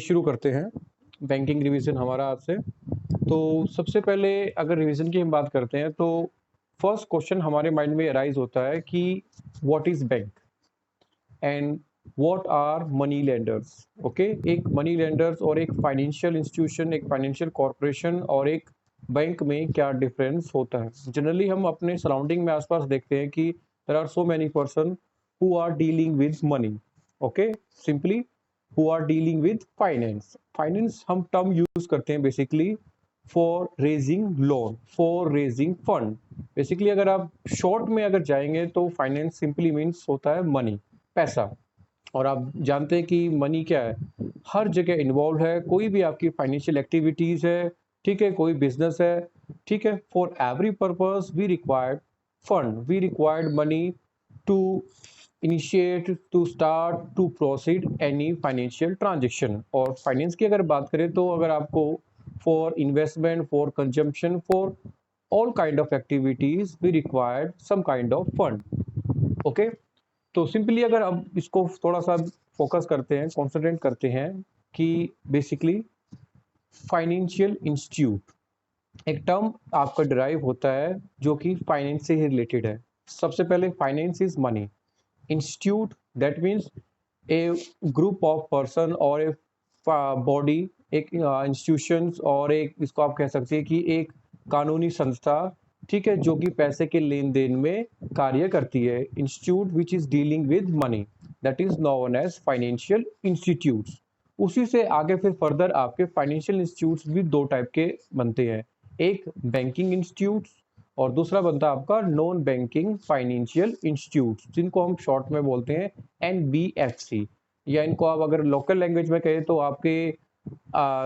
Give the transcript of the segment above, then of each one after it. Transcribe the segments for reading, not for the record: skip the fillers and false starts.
शुरू करते हैं बैंकिंग रिवीजन हमारा आज से। तो सबसे पहले अगर रिवीजन की हम बात करते हैं तो फर्स्ट क्वेश्चन हमारे माइंड में अराइज होता है कि what is bank and what are money lenders. Okay, एक मनी लेंडर्स और एक फाइनेंशियल इंस्टीट्यूशन, एक फाइनेंशियल कॉरपोरेशन और एक बैंक में क्या डिफरेंस होता है। जनरली हम अपने सराउंडिंग में आसपास देखते हैं कि there are so many person who are dealing with money. Okay, simply who are dealing with finance. Finance हम टर्म यूज करते हैं basically for raising loan, for raising fund. Basically अगर आप शॉर्ट में अगर जाएंगे तो फाइनेंस सिंपली मीन्स होता है मनी, पैसा। और आप जानते हैं कि मनी क्या है, हर जगह इन्वॉल्व है। कोई भी आपकी फाइनेंशियल एक्टिविटीज है, ठीक है, कोई बिजनेस है, ठीक है, for every purpose we required fund, we required money to initiate, to start, to proceed any financial transaction. और फाइनेंस की अगर बात करें तो अगर आपको for investment, for consumption, for all kind of activities we required some kind of fund. Okay, तो simply अगर अब इसको थोड़ा सा फोकस करते हैं, कॉन्सेंट्रेट करते हैं कि बेसिकली फाइनेंशियल इंस्टीट्यूट एक टर्म आपका डिराइव होता है जो कि फाइनेंस से ही रिलेटेड है। सबसे पहले finance is money, institute that means A group of person और ए बॉडी, एक इंस्टीट्यूशंस और एक इसको आप कह सकते हैं कि एक कानूनी संस्था, ठीक है, जो कि पैसे के लेन देन में कार्य करती है। Institute which is dealing with money that is known as financial institutes. उसी से आगे फिर फर्दर आपके फाइनेंशियल इंस्टीट्यूट्स भी दो टाइप के बनते हैं, एक बैंकिंग इंस्टीट्यूट्स और दूसरा बनता है आपका नॉन बैंकिंग फाइनेंशियल इंस्टीट्यूट्स, जिनको हम शॉर्ट में बोलते हैं NBFC। या इनको आप अगर लोकल लैंग्वेज में कहें तो आपके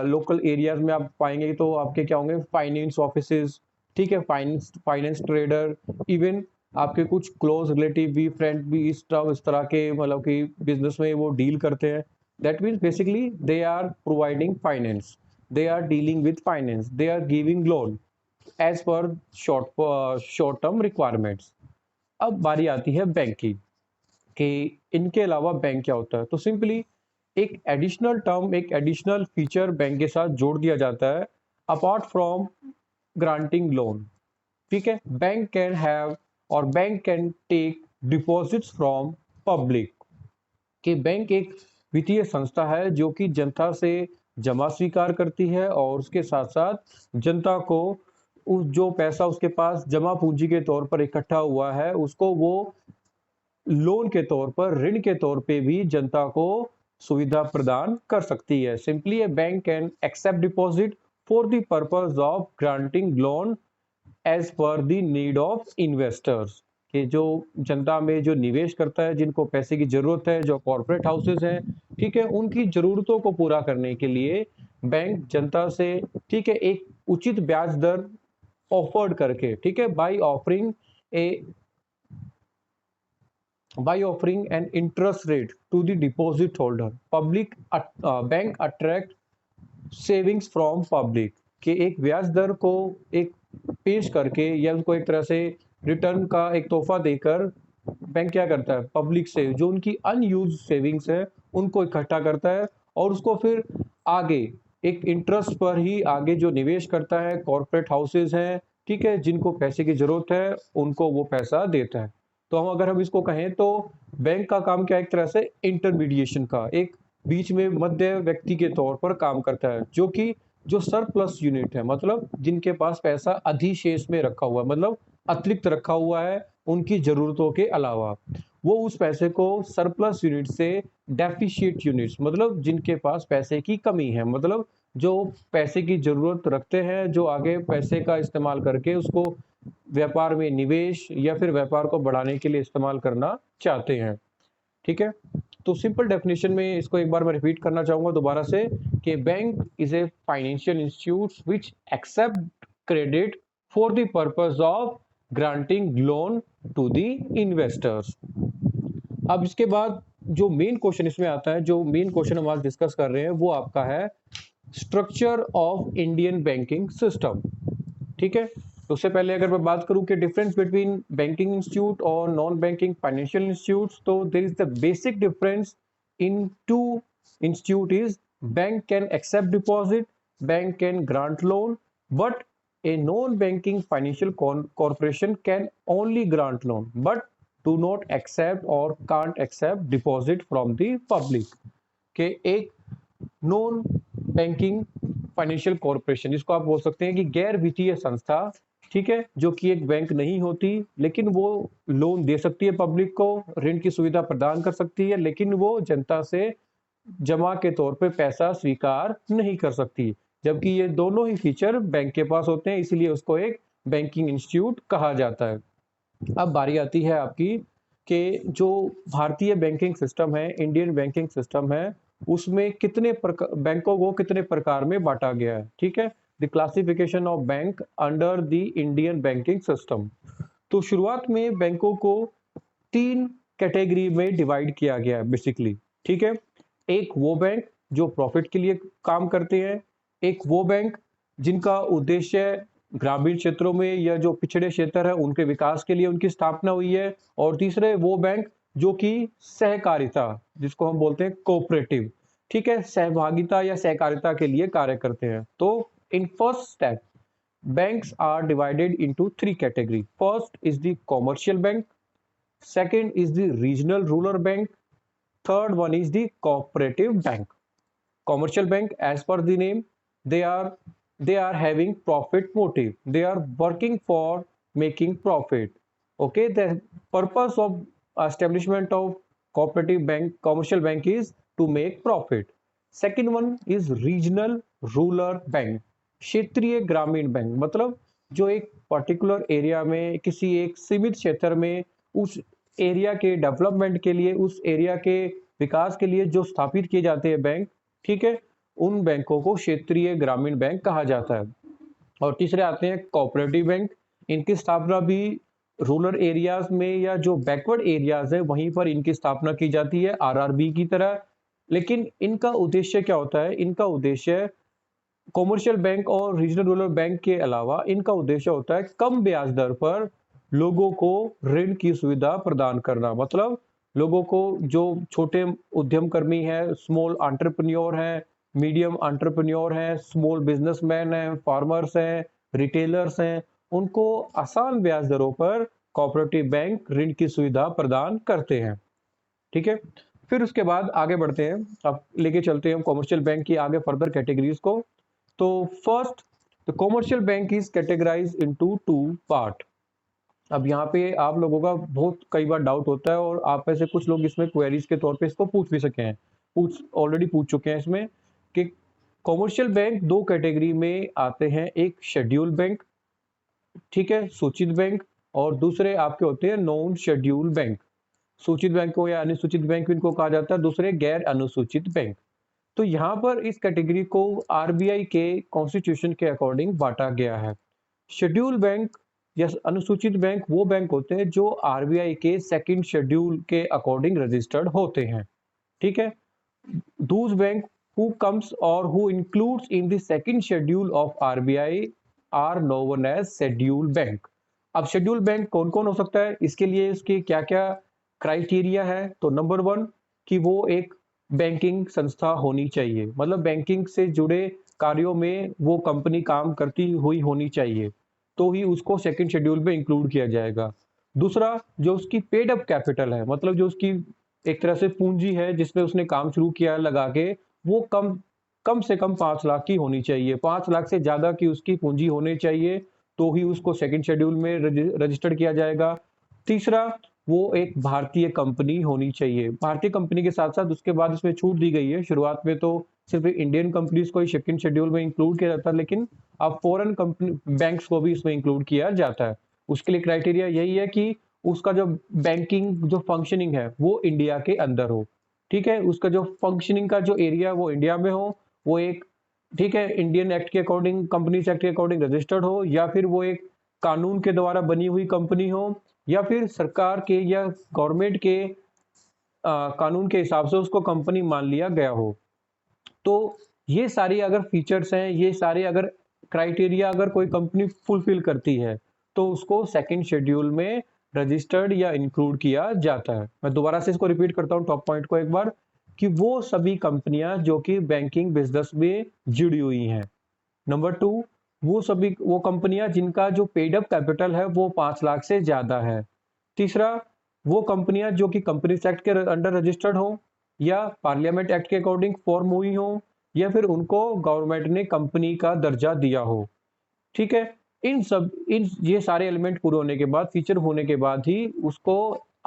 लोकल एरियाज में आप पाएंगे तो आपके क्या होंगे, फाइनेंस ऑफिसेज, ठीक है, फाइनेंस फाइनेंस ट्रेडर, इवन आपके कुछ क्लोज रिलेटिव भी, फ्रेंड भी इस तरह के मतलब कि बिजनेस में वो डील करते हैं। That means basically they are providing finance, they are dealing with finance, they are giving loan as per short term requirements. अब बारी आती है बैंक की कि इनके अलावा बैंक क्या होता है। तो सिंपली एक एडिशनल टर्म, एक एडिशनल फीचर बैंक के साथ जोड़ दिया जाता है अपार्ट फ्रॉम ग्रांटिंग लोन। ठीक है, बैंक कैन हैव और bank can take deposits from public. कि बैंक एक वित्तीय संस्था है जो कि जनता से जमा स्वीकार करती है और उसके साथ साथ जनता को उस जो पैसा उसके पास जमा पूंजी के तौर पर इकट्ठा हुआ है उसको वो लोन के तौर पर, ऋण के तौर पे भी जनता को सुविधा प्रदान कर सकती है। Simply a bank can accept deposit for the purpose of granting loan as per the need of investors. कि जो जनता में जो निवेश करता है, जिनको पैसे की जरूरत है, जो कॉर्पोरेट हाउसेस हैं, ठीक है, उनकी जरूरतों को पूरा करने के लिए बैंक जनता से, ठीक है, एक उचित ब्याज दर ऑफर्ड करके, ठीक है, by offering an interest rate to the deposit holder, public bank attract savings from public। कि एक ब्याज दर को एक पेश करके या उनको एक तरह से रिटर्न का एक तोहफा देकर बैंक क्या करता है, पब्लिक से जो उनकी अनयूज सेविंग्स है उनको इकट्ठा करता है और उसको फिर आगे एक इंटरेस्ट पर ही आगे जो निवेश करता है, कॉर्पोरेट हाउसेज हैं, ठीक है, जिनको पैसे की जरूरत है उनको वो पैसा देता है। तो हम अगर हम इसको कहें तो बैंक का काम क्या है, एक तरह से इंटरमीडिएशन का, एक बीच में मध्य व्यक्ति के तौर पर काम करता है, जो कि जो सरप्लस यूनिट है, मतलब जिनके पास पैसा अधिशेष में रखा हुआ है, मतलब अतिरिक्त रखा हुआ है उनकी जरूरतों के अलावा, वो उस पैसे को सरप्लस यूनिट से डेफिशिएट यूनिट्स, मतलब जिनके पास पैसे की कमी है, मतलब जो पैसे की जरूरत रखते हैं, जो आगे पैसे का इस्तेमाल करके उसको व्यापार में निवेश या फिर व्यापार को बढ़ाने के लिए इस्तेमाल करना चाहते हैं। ठीक है, तो सिंपल डेफिनेशन में इसको एक बार मैं रिपीट करना चाहूंगा दोबारा से कि bank is a financial institute which accept credit for the purpose of granting loan to the investors. अब इसके बाद जो मेन क्वेश्चन इसमें आता है, जो मेन क्वेश्चन हम आज डिस्कस कर रहे हैं वो आपका है structure of Indian banking system. ठीक है, तो उससे पहले अगर मैं बात करूं कि डिफरेंस बिटवीन बैंकिंग इंस्टीट्यूट और नॉन बैंकिंग फाइनेंशियल इंस्टीट्यूट्स, तो there is the basic difference in two institute is bank can accept deposit, bank can grant loan, but a non-banking financial corporation can only grant loan, but do not accept or can't accept deposit from the public. के एक non banking financial corporation, जिसको आप बोल सकते हैं कि गैर वित्तीय संस्था, ठीक है, जो कि एक बैंक नहीं होती, लेकिन वो लोन दे सकती है पब्लिक को, ऋण की सुविधा प्रदान कर सकती है, लेकिन वो जनता से जमा के तौर पे पैसा स्वीकार नहीं कर सकती। जबकि ये दोनों ही फीचर बैंक के पास होते हैं, इसीलिए उसको एक बैंकिंग इंस्टीट्यूट कहा जाता है। अब बारी आती है आपकी कि जो भारतीय बैंकिंग सिस्टम है, इंडियन बैंकिंग सिस्टम है, उसमें कितने बैंकों को कितने प्रकार में बांटा गया है, ठीक है। The classification of bank under the Indian banking system. तो शुरुआत में बैंकों को 3 कैटेगरी में डिवाइड किया गया है बेसिकली, ठीक है। एक वो बैंक जो प्रॉफिट के लिए काम करते हैं, एक वो बैंक जिनका उद्देश्य ग्रामीण क्षेत्रों में या जो पिछड़े क्षेत्र है उनके विकास के लिए उनकी स्थापना हुई है, और तीसरे वो बैंक जो कि सहकारिता, जिसको हम बोलते हैं कोऑपरेटिव, ठीक है, सहभागिता या सहकारिता के लिए कार्य करते हैं। तो in first step banks are divided into 3 category. First is the commercial bank, second is the regional rural bank, third one is the cooperative bank. Commercial bank, as per the name, they are having profit motive, they are working for making profit. Okay, the purpose of establishment of cooperative bank, commercial bank, is to make profit. Second one is regional rural bank, क्षेत्रीय ग्रामीण bank, मतलब जो एक particular area में, किसी एक सीमित क्षेत्र में, उस एरिया के डेवलपमेंट के लिए, उस एरिया के विकास के लिए जो स्थापित किए जाते हैं बैंक, ठीक है, उन बैंकों को क्षेत्रीय ग्रामीण बैंक कहा जाता है। और तीसरे आते हैं कोऑपरेटिव बैंक। इनकी स्थापना भी रूरल एरियाज में या जो बैकवर्ड एरियाज है वहीं पर इनकी स्थापना की जाती है, आरआरबी की तरह। लेकिन इनका उद्देश्य क्या होता है? इनका उद्देश्य कॉमर्शियल बैंक और रीजनल रूरल बैंक के अलावा इनका उद्देश्य होता है कम ब्याज दर पर लोगों को ऋण की सुविधा प्रदान करना। मतलब लोगों को, जो छोटे उद्यम कर्मी है, स्मॉल एंटरप्रेन्योर हैं, मीडियम एंटरप्रेन्योर हैं, स्मॉल बिजनेसमैन हैं, फार्मर्स हैं, रिटेलर्स हैं, उनको आसान ब्याज दरों पर कोऑपरेटिव बैंक ऋण की सुविधा प्रदान करते हैं। ठीक है, फिर उसके बाद आगे बढ़ते हैं, अब लेके चलते हैं हम कॉमर्शियल बैंक की आगे फर्दर कैटेगरीज को। तो first, the commercial bank is categorize into 2 part. अब यहाँ पे आप लोगों का बहुत कई बार डाउट होता है, और आप में से कुछ लोग इसमें क्वेरीज के तौर पे इसको पूछ भी सके हैं, ऑलरेडी पूछ चुके हैं इसमें, कि कॉमर्शियल बैंक 2 कैटेगरी में आते हैं। एक शेड्यूल बैंक, ठीक है, सूचित बैंक, और दूसरे आपके होते हैं नॉन शेड्यूल बैंक। सूचित बैंक को या अनुसूचित बैंक इनको कहा जाता है, दूसरे गैर अनुसूचित बैंक। तो यहाँ पर इस कैटेगरी को आरबीआई के कॉन्स्टिट्यूशन के अकॉर्डिंग बांटा गया है। शेड्यूल बैंक या अनुसूचित बैंक वो बैंक होते हैं जो आरबीआई के सेकंड शेड्यूल के अकॉर्डिंग रजिस्टर्ड होते हैं। ठीक है, Dooj bank who comes or who includes in the second schedule of RBI are known as schedule bank। अब शेड्यूल बैंक कौन कौन हो सकता है, इसके लिए इसके क्या क्या क्राइटेरिया है? तो नंबर 1 कि वो एक बैंकिंग संस्था होनी चाहिए, मतलब बैंकिंग से जुड़े कार्यों में वो कंपनी काम करती हुई होनी चाहिए, तो ही उसको सेकंड शेड्यूल में इंक्लूड किया जाएगा। दूसरा, जो उसकी पेड अप कैपिटल है, मतलब जो उसकी एक तरह से पूंजी है जिसमें उसने काम शुरू किया लगा के, वो कम से कम 5 लाख की होनी चाहिए। 5 लाख से ज्यादा की उसकी पूंजी होनी चाहिए, तो ही उसको सेकंड शेड्यूल में रजिस्टर्ड किया जाएगा। तीसरा, वो एक भारतीय कंपनी होनी चाहिए। भारतीय कंपनी के साथ साथ उसके बाद इसमें छूट दी गई है, शुरुआत में तो सिर्फ इंडियन कंपनीज को ही सेकंड शेड्यूल में इंक्लूड किया जाता है, लेकिन अब फॉरेन कंपनी बैंक्स को भी इसमें इंक्लूड किया जाता है। उसके लिए क्राइटेरिया यही है कि उसका जो बैंकिंग जो फंक्शनिंग है वो इंडिया के अंदर हो। ठीक है, उसका जो फंक्शनिंग का जो एरिया वो इंडिया में हो, वो एक, ठीक है, इंडियन एक्ट के अकॉर्डिंग, कंपनीज एक्ट के अकॉर्डिंग रजिस्टर्ड हो, या फिर वो एक कानून के द्वारा बनी हुई कंपनी हो, या फिर सरकार के या गवर्नमेंट के कानून के हिसाब से उसको कंपनी मान लिया गया हो। तो ये सारी अगर फीचर्स हैं, ये सारे अगर क्राइटेरिया अगर कोई कंपनी फुलफिल करती है, तो उसको सेकंड शेड्यूल में रजिस्टर्ड या इंक्लूड किया जाता है। मैं दोबारा से इसको रिपीट करता हूँ टॉप पॉइंट को एक बार, कि वो सभी कंपनियां जो कि बैंकिंग बिजनेस में जुड़ी हुई हैं। नंबर 2, वो कंपनियां जिनका जो पेड अप कैपिटल है वो 5 लाख से ज़्यादा है। तीसरा, वो कंपनियां जो कि कंपनीज एक्ट के अंडर रजिस्टर्ड हो या पार्लियामेंट एक्ट के अकॉर्डिंग फॉर्म हुई हो या फिर उनको गवर्नमेंट ने कंपनी का दर्जा दिया हो। ठीक है, इन ये सारे एलिमेंट पूरे होने के बाद, फीचर होने के बाद ही उसको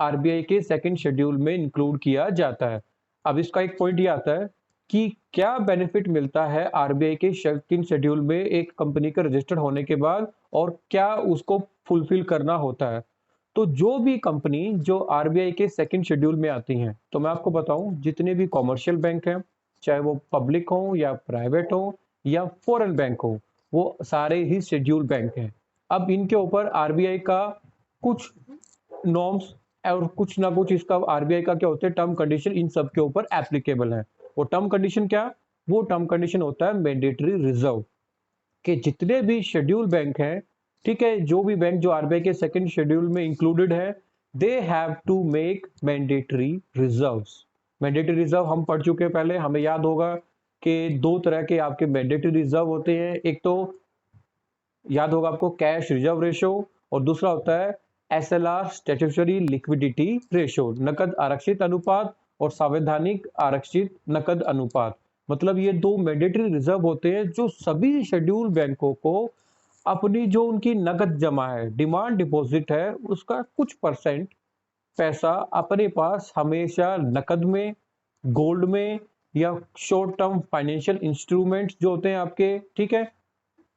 आरबीआई के सेकंड शेड्यूल में इंक्लूड किया जाता है। अब इसका एक पॉइंट ये आता है कि क्या बेनिफिट मिलता है आरबीआई के सेकंड शेड्यूल में एक कंपनी का रजिस्टर्ड होने के बाद, और क्या उसको फुलफिल करना होता है। तो जो भी कंपनी जो आरबीआई के सेकंड शेड्यूल में आती हैं, तो मैं आपको बताऊं, जितने भी कॉमर्शियल बैंक हैं, चाहे वो पब्लिक हो या प्राइवेट हो या फॉरेन बैंक हो, वो सारे ही शेड्यूल बैंक हैं। अब इनके ऊपर आरबीआई का कुछ नॉर्म्स और कुछ ना कुछ इसका आरबीआई का क्या होता है, टर्म कंडीशन इन सब के ऊपर एप्लीकेबल है। वो टर्म कंडीशन क्या, वो टर्म कंडीशन होता है मैंडेटरी रिजर्व, कि जितने भी शेड्यूल बैंक हैं, ठीक है, जो भी बैंक जो आरबीआई के सेकंड शेड्यूल में इंक्लूडेड है, they have to make mandatory reserves. Mandatory reserve हम पढ़ चुके हैं पहले, हमें याद होगा कि दो तरह के आपके मैंडेटरी रिजर्व होते हैं। एक तो याद होगा आपको कैश रिजर्व रेशो, और दूसरा होता है एसएलआर स्टैट्यूटरी लिक्विडिटी रेशो, नकद आरक्षित अनुपात और संवैधानिक आरक्षित नकद अनुपात। मतलब ये दो मैंडेटरी रिजर्व होते हैं जो सभी शेड्यूल बैंकों को अपनी जो उनकी नकद जमा है, डिमांड डिपॉजिट है, उसका कुछ परसेंट पैसा अपने पास हमेशा नकद में, गोल्ड में या शॉर्ट टर्म फाइनेंशियल इंस्ट्रूमेंट्स जो होते हैं आपके, ठीक है,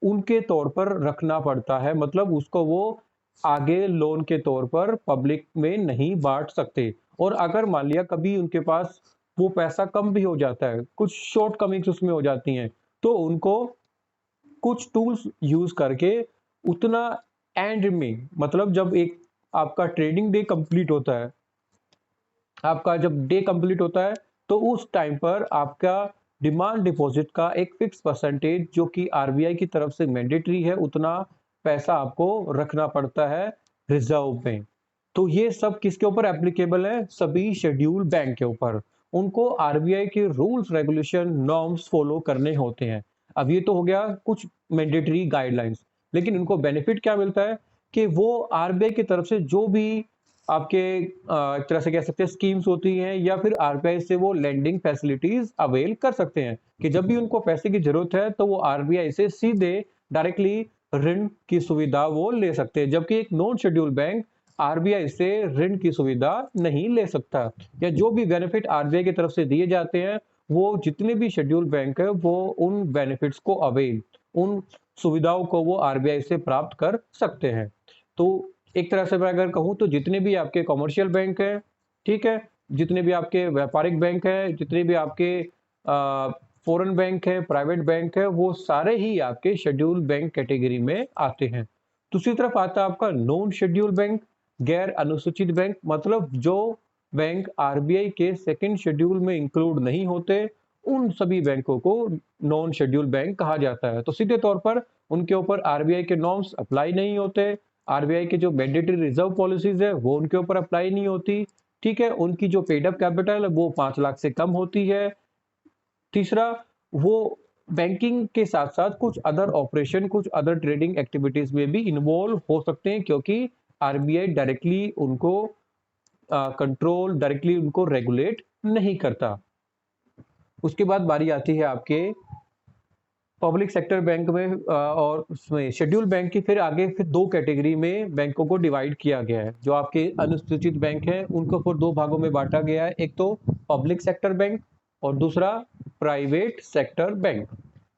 उनके तौर पर रखना पड़ता है। मतलब उसको वो आगे लोन के तौर पर पब्लिक में नहीं बांट सकते। और अगर मान लिया कभी उनके पास वो पैसा कम भी हो जाता है, कुछ शॉर्ट कमिंग्स उसमें हो जाती हैं, तो उनको कुछ टूल्स यूज करके उतना एंड में, मतलब जब एक आपका ट्रेडिंग डे कंप्लीट होता है, आपका जब डे कंप्लीट होता है, तो उस टाइम पर आपका डिमांड डिपॉजिट का एक फिक्स परसेंटेज जो कि आरबीआई की तरफ से मैंडेटरी है, उतना पैसा आपको रखना पड़ता है रिजर्व में। तो ये सब किसके ऊपर एप्लीकेबल है, सभी शेड्यूल बैंक के ऊपर। उनको आरबीआई के रूल्स रेगुलेशन नॉर्म्स फॉलो करने होते हैं। अब ये तो हो गया कुछ मैंडेटरी गाइडलाइंस, लेकिन इनको बेनिफिट क्या मिलता है कि वो आरबीआई की तरफ से जो भी आपके एक तरह से कह सकते हैं स्कीम्स होती हैं, या फिर आरबीआई से वो लेंडिंग फैसिलिटीज अवेल कर सकते हैं, कि जब भी उनको पैसे की जरूरत है तो वो आरबीआई से सीधे डायरेक्टली ऋण की सुविधा वो ले सकते हैं। जबकि एक नॉन शेड्यूल बैंक आरबीआई से ऋण की सुविधा नहीं ले सकता, या जो भी बेनिफिट आरबीआई की तरफ से दिए जाते हैं, वो जितने भी शेड्यूल बैंक है वो उन बेनिफिट्स को अवेल, उन सुविधाओं को वो आरबीआई से प्राप्त कर सकते हैं। तो एक तरह से मैं अगर कहूँ तो जितने भी आपके कॉमर्शियल बैंक हैं, ठीक है, जितने भी आपके व्यापारिक बैंक हैं, जितने भी आपके फॉरेन बैंक है, प्राइवेट बैंक है, वो सारे ही आपके शेड्यूल बैंक कैटेगरी में आते हैं। दूसरी तरफ आता है आपका नॉन शेड्यूल बैंक, गैर अनुसूचित बैंक, मतलब जो बैंक आरबीआई के सेकंड शेड्यूल में इंक्लूड नहीं होते, उन सभी बैंकों को नॉन शेड्यूल बैंक कहा जाता है। तो सीधे तौर पर उनके ऊपर आरबीआई के नॉर्म्स अप्लाई नहीं होते, आरबीआई के जो मैंडेटरी रिजर्व पॉलिसीज है वो उनके ऊपर अप्लाई नहीं होती, ठीक है, उनकी जो पेड अप कैपिटल है वो 5 लाख से कम होती है। तीसरा, वो बैंकिंग के साथ साथ कुछ अदर ऑपरेशन, कुछ अदर ट्रेडिंग एक्टिविटीज में भी इन्वॉल्व हो सकते हैं, क्योंकि आरबीआई डायरेक्टली उनको कंट्रोल, डायरेक्टली उनको रेगुलेट नहीं करता। उसके बाद बारी आती है आपके पब्लिक सेक्टर बैंक में, और उसमें शेड्यूल बैंक की फिर आगे फिर दो कैटेगरी में बैंकों को डिवाइड किया गया है। जो आपके अनुसूचित बैंक हैं उनको फिर दो भागों में बांटा गया है, एक तो पब्लिक सेक्टर बैंक और दूसरा प्राइवेट सेक्टर बैंक।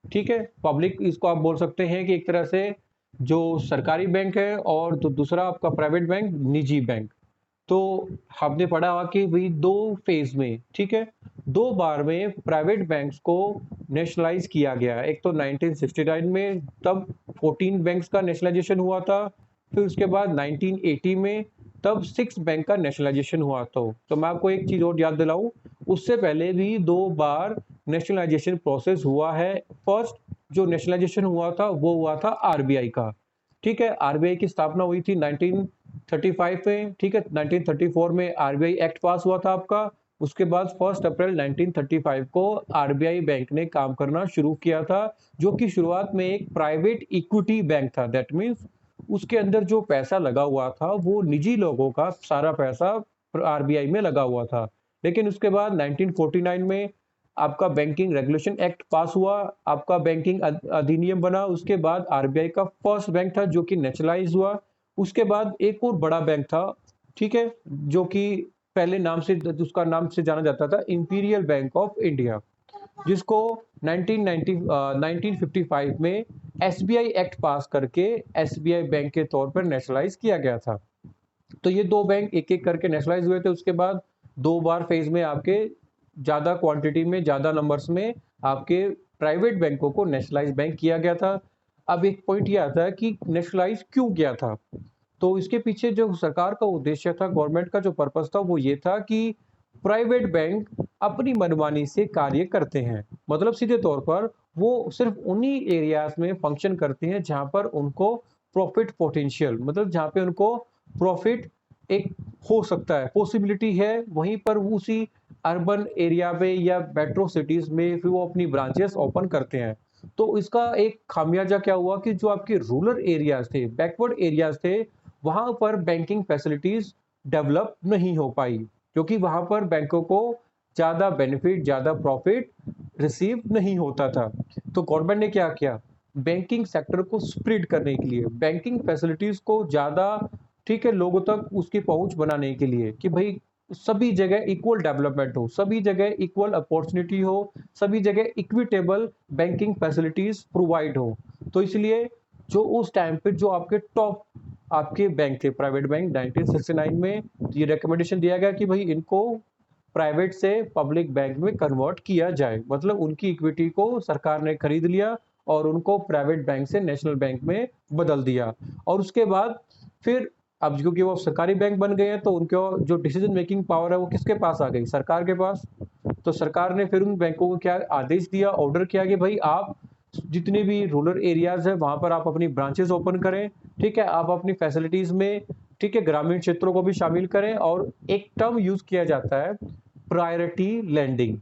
ठीक है, पब्लिक इसको आप बोल सकते हैं कि एक तरह से जो सरकारी बैंक है, और तो दूसरा आपका प्राइवेट बैंक निजी बैंक। तो हमने पढ़ा हुआ कि भाई दो फेज में, ठीक है, दो बार में प्राइवेट बैंक्स को नेशनलाइज किया गया। एक तो 1969 में, तब 14 बैंक्स का नेशनलाइजेशन हुआ था। फिर उसके बाद 1980 में, तब 6 बैंक का नेशनलाइजेशन हुआ था। तो मैं आपको एक चीज और याद दिलाऊं, उससे पहले भी दो बार नेशनलाइजेशन प्रोसेस हुआ है। फर्स्ट जो नेशनलाइजेशन हुआ था वो हुआ था आरबीआई का, ठीक है, आरबीआई की स्थापना हुई थी 1935 में, ठीक है, 1934 में आरबीआई एक्ट पास हुआ था आपका। उसके बाद 1 अप्रैल 1935 को आरबीआई बैंक ने काम करना शुरू किया था, जो कि शुरुआत में एक प्राइवेट इक्विटी बैंक था। दैट मीन्स उसके अंदर जो पैसा लगा हुआ था वो निजी लोगों का सारा पैसा आरबीआई में लगा हुआ था। लेकिन उसके बाद 1949 में आपका बैंकिंग रेगुलेशन एक्ट पास हुआ, आपका बैंकिंग अधिनियम बना। उसके बाद आरबीआई का फर्स्ट बैंक था जो कि नेशनलाइज हुआ। उसके बाद एक और बड़ा बैंक था, ठीक है, जो कि पहले नाम से उसका नाम से जाना जाता था इंपीरियल बैंक ऑफ इंडिया, जिसको 1955 में एसबीआई एक्ट पास करके एसबीआई बैंक के तौर पर नेशनलाइज किया गया था। तो ये दो बैंक एक एक करके नेशनलाइज हुए थे। उसके बाद दो बार फेज में आपके ज्यादा क्वांटिटी में ज्यादा नंबर्स में आपके प्राइवेट बैंकों को नेशनलाइज बैंक किया गया था। अब एक पॉइंट ये आता है कि नेशनलाइज क्यों किया था। तो इसके पीछे जो सरकार का उद्देश्य था, गवर्नमेंट का जो पर्पस था, वो ये था कि प्राइवेट बैंक अपनी मनमानी से कार्य करते हैं। मतलब सीधे तौर पर वो सिर्फ उन्हीं एरियाज में फंक्शन करते हैं जहां पर उनको प्रॉफिट पोटेंशियल, मतलब जहां पे उनको प्रॉफिट एक हो सकता है, पॉसिबिलिटी है, वहीं पर वो उसी अर्बन एरिया में या मेट्रो सिटीज में फिर वो अपनी ब्रांचेस ओपन करते हैं। तो इसका एक खामियाजा क्या हुआ कि जो आपके रूरल एरियाज थे, बैकवर्ड एरियाज थे, वहां पर बैंकिंग फैसिलिटीज डेवलप नहीं हो पाई, क्योंकि वहां पर बैंकों को ज्यादा बेनिफिट, ज्यादा प्रॉफिट रिसीव नहीं होता था। तो गवर्नमेंट ने क्या किया, बैंकिंग सेक्टर को स्प्रेड करने के लिए, बैंकिंग फैसिलिटीज को ज्यादा, ठीक है, लोगों तक उसकी पहुंच बनाने के लिए कि भाई सभी जगह इक्वल डेवलपमेंट हो, सभी जगह इक्वल अपॉर्चुनिटी हो, सभी जगह इक्विटेबल बैंकिंग फैसिलिटीज प्रोवाइड हो। तो इसलिए जो उस टाइम पे जो आपके टॉप आपके बैंक थे, प्राइवेट बैंक, 1969 में ये रिकमेंडेशन दिया गया कि भाई इनको प्राइवेट से पब्लिक बैंक में कन्वर्ट किया जाए। मतलब उनकी इक्विटी को सरकार ने खरीद लिया और उनको प्राइवेट बैंक से नेशनल बैंक में बदल दिया। और उसके बाद फिर अब क्योंकि वो सरकारी बैंक बन गए हैं तो उनके जो डिसीजन मेकिंग पावर है वो किसके पास आ गई, सरकार के पास। तो सरकार ने फिर उन बैंकों को क्या आदेश दिया, ऑर्डर किया कि भाई आप जितने भी रूरल एरियाज है वहां पर आप अपनी ब्रांचेस ओपन करें, ठीक है, आप अपनी फैसिलिटीज में, ठीक है, ग्रामीण क्षेत्रों को भी शामिल करें। और एक टर्म यूज किया जाता है प्रायोरिटी लैंडिंग,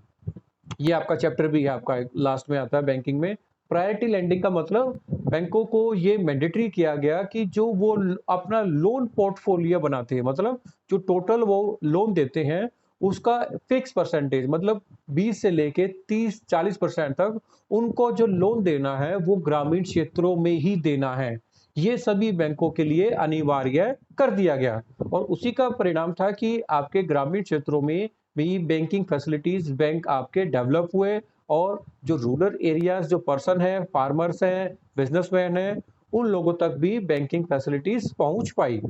ये आपका चैप्टर भी है, आपका लास्ट में आता है बैंकिंग में। प्रायोरिटी लैंडिंग का मतलब बैंकों को ये मैंडेटरी किया गया कि जो वो अपना लोन पोर्टफोलियो बनाते हैं, मतलब जो टोटल वो लोन देते हैं उसका फिक्स परसेंटेज, मतलब 20 से लेके 30-40% तक उनको जो लोन देना है वो ग्रामीण क्षेत्रों में ही देना है। ये सभी बैंकों के लिए अनिवार्य कर दिया गया और उसी का परिणाम था कि आपके ग्रामीण क्षेत्रों में भी बैंकिंग फैसिलिटीज बैंक आपके डेवलप हुए और जो रूरल एरियाज, जो पर्सन है, फार्मर्स हैं, बिजनेसमैन हैं, उन लोगों तक भी बैंकिंग फैसिलिटीज पहुंच पाई।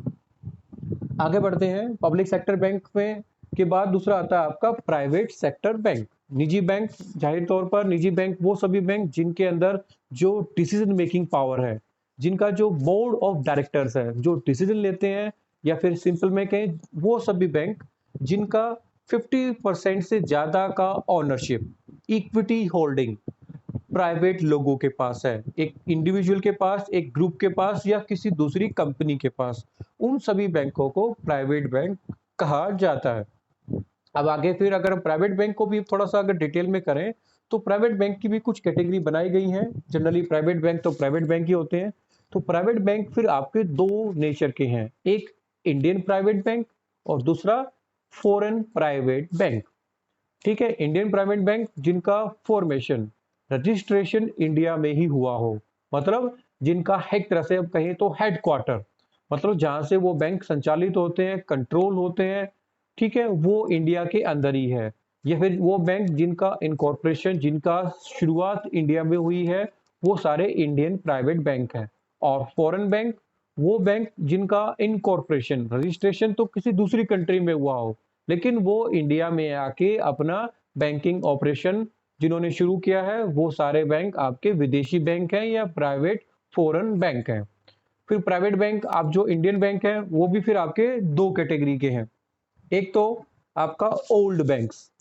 आगे बढ़ते हैं पब्लिक सेक्टर बैंक में के बाद दूसरा आता है आपका प्राइवेट सेक्टर बैंक, निजी बैंक। जाहिर तौर पर निजी बैंक वो सभी बैंक जिनके अंदर जो डिसीजन मेकिंग पावर है, जिनका जो बोर्ड ऑफ डायरेक्टर्स है जो डिसीजन लेते हैं, या फिर सिंपल में कहें वो सभी बैंक जिनका 50% से ज्यादा का ओनरशिप, इक्विटी होल्डिंग प्राइवेट लोगों के पास है, एक इंडिविजुअल के पास, एक ग्रुप के पास या किसी दूसरी कंपनी के पास, उन सभी बैंकों को प्राइवेट बैंक कहा जाता है। अब आगे फिर अगर हम प्राइवेट बैंक को भी थोड़ा सा अगर डिटेल में करें तो प्राइवेट बैंक की भी कुछ कैटेगरी बनाई गई हैं। जनरली प्राइवेट बैंक तो प्राइवेट बैंक ही होते हैं। तो प्राइवेट बैंक फिर आपके दो नेचर के हैं, एक इंडियन प्राइवेट बैंक और दूसरा फॉरेन प्राइवेट बैंक। ठीक है, इंडियन प्राइवेट बैंक जिनका फॉर्मेशन, रजिस्ट्रेशन इंडिया में ही हुआ हो, मतलब जिनका एक तरह से अब कहें तो हेडक्वार्टर, मतलब जहां से वो बैंक संचालित होते हैं, कंट्रोल होते हैं, ठीक है, वो इंडिया के अंदर ही है। या फिर वो बैंक जिनका इनकॉर्पोरेशन, जिनका शुरुआत इंडिया में हुई है, वो सारे इंडियन प्राइवेट बैंक हैं। और फॉरेन बैंक वो बैंक जिनका इनकॉर्पोरेशन, रजिस्ट्रेशन तो किसी दूसरी कंट्री में हुआ हो, लेकिन वो इंडिया में आके अपना बैंकिंग ऑपरेशन जिन्होंने शुरू किया है, वो सारे बैंक आपके विदेशी बैंक हैं या प्राइवेट फॉरेन बैंक हैं। फिर प्राइवेट बैंक आप जो इंडियन बैंक हैं वो भी फिर आपके दो कैटेगरी के हैं, एक तो आपका ओल्ड बैंक्स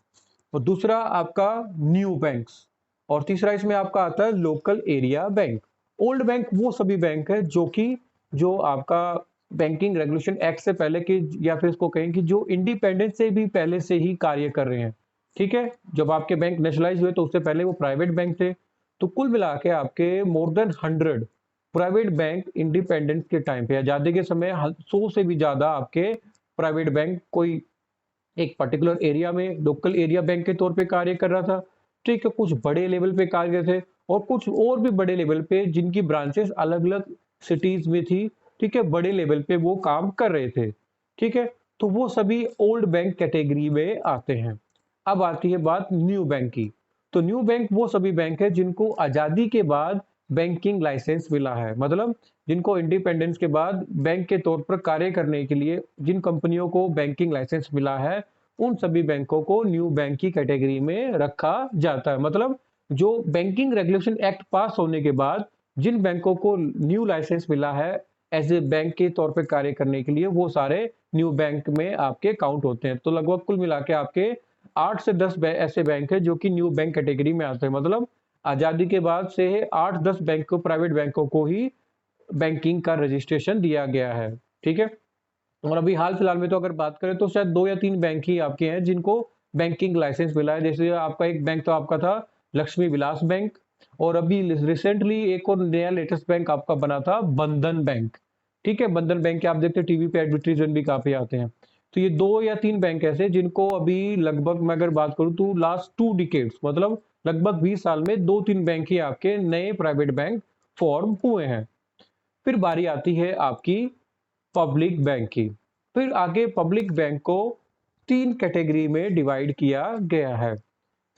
और दूसरा आपका न्यू बैंक्स, और तीसरा इसमें आपका आता है local area bank. Old bank वो सभी बैंक है जो कि जो आपका बैंकिंग रेगुलेशन एक्ट से पहले के, या फिर इसको कहें कि जो इंडिपेंडेंस से भी पहले से ही कार्य कर रहे हैं। ठीक है, जब आपके बैंक नेशनलाइज हुए तो उससे पहले वो प्राइवेट बैंक थे। तो कुल मिला के आपके more than 100 private bank independence के टाइम पे, आजादी के समय 100 से भी ज्यादा आपके प्राइवेट बैंक कोई एक पर्टिकुलर एरिया में लोकल एरिया बैंक के तौर पे कार्य कर रहा था। ठीक है, कुछ बड़े लेवल पे कार्य थे और कुछ और भी बड़े लेवल पे जिनकी ब्रांचेस अलग अलग सिटीज में थी। ठीक है, बड़े लेवल पे वो काम कर रहे थे। ठीक है, तो वो सभी ओल्ड बैंक कैटेगरी में आते हैं। अब आती है बात न्यू बैंक की। तो न्यू बैंक वो सभी बैंक है जिनको आजादी के बाद बैंकिंग लाइसेंस मिला है, मतलब जिनको इंडिपेंडेंस के बाद बैंक के तौर पर कार्य करने के लिए जिन कंपनियों को बैंकिंग लाइसेंस मिला है, उन सभी बैंकों को न्यू बैंक की कैटेगरी में रखा जाता है। मतलब जो बैंकिंग रेगुलेशन एक्ट पास होने के बाद जिन बैंकों को न्यू लाइसेंस मिला है एज ए बैंक के तौर पे कार्य करने के लिए, वो सारे न्यू बैंक में आपके काउंट होते हैं। तो लगभग कुल मिला के आपके 8 से 10 ऐसे बैंक है जो कि न्यू बैंक कैटेगरी में आते हैं। मतलब आजादी के बाद से 8-10 बैंक को, प्राइवेट बैंकों को ही बैंकिंग का रजिस्ट्रेशन दिया गया है। ठीक है, और अभी हाल फिलहाल में तो अगर बात करें तो शायद 2 या 3 बैंक ही आपके हैं जिनको बैंकिंग लाइसेंस मिला है। जैसे आपका एक बैंक तो आपका था लक्ष्मी विलास बैंक, और अभी रिसेंटली एक और नया लेटेस्ट बैंक आपका बना था बंधन बैंक। ठीक है, बंधन बैंक के आप देखते हैं टीवी पे एडवर्टीजमेंट भी काफी आते हैं। तो ये 2 या 3 बैंक ऐसे जिनको अभी लगभग मैं अगर बात करूं तो लास्ट 2 डिकेड्स, मतलब लगभग 20 साल में 2-3 बैंक ही आपके नए प्राइवेट बैंक फॉर्म हुए हैं। फिर बारी आती है आपकी पब्लिक बैंक की। फिर आगे पब्लिक बैंक को 3 कैटेगरी में डिवाइड किया गया है।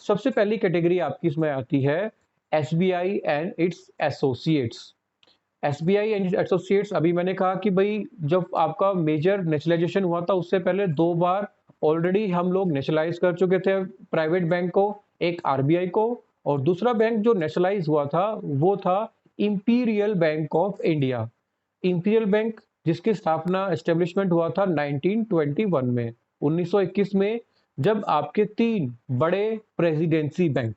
सबसे पहली कैटेगरी आपकी इसमें आती है SBI and it's associates. SBI and associates, अभी मैंने कहा कि भाई जब आपका मेजर नेशनलाइजेशन हुआ था उससे पहले 2 बार ऑलरेडी हम लोग नेशनलाइज कर चुके थे प्राइवेट बैंक को, एक आरबीआई को, और दूसरा बैंक जो नेशनलाइज हुआ था वो था imperial bank of India. Imperial bank जिसकी स्थापना एस्टेब्लिशमेंट हुआ था 1921 में, 1921 में, जब आपके 3 बड़े प्रेसिडेंसी बैंक,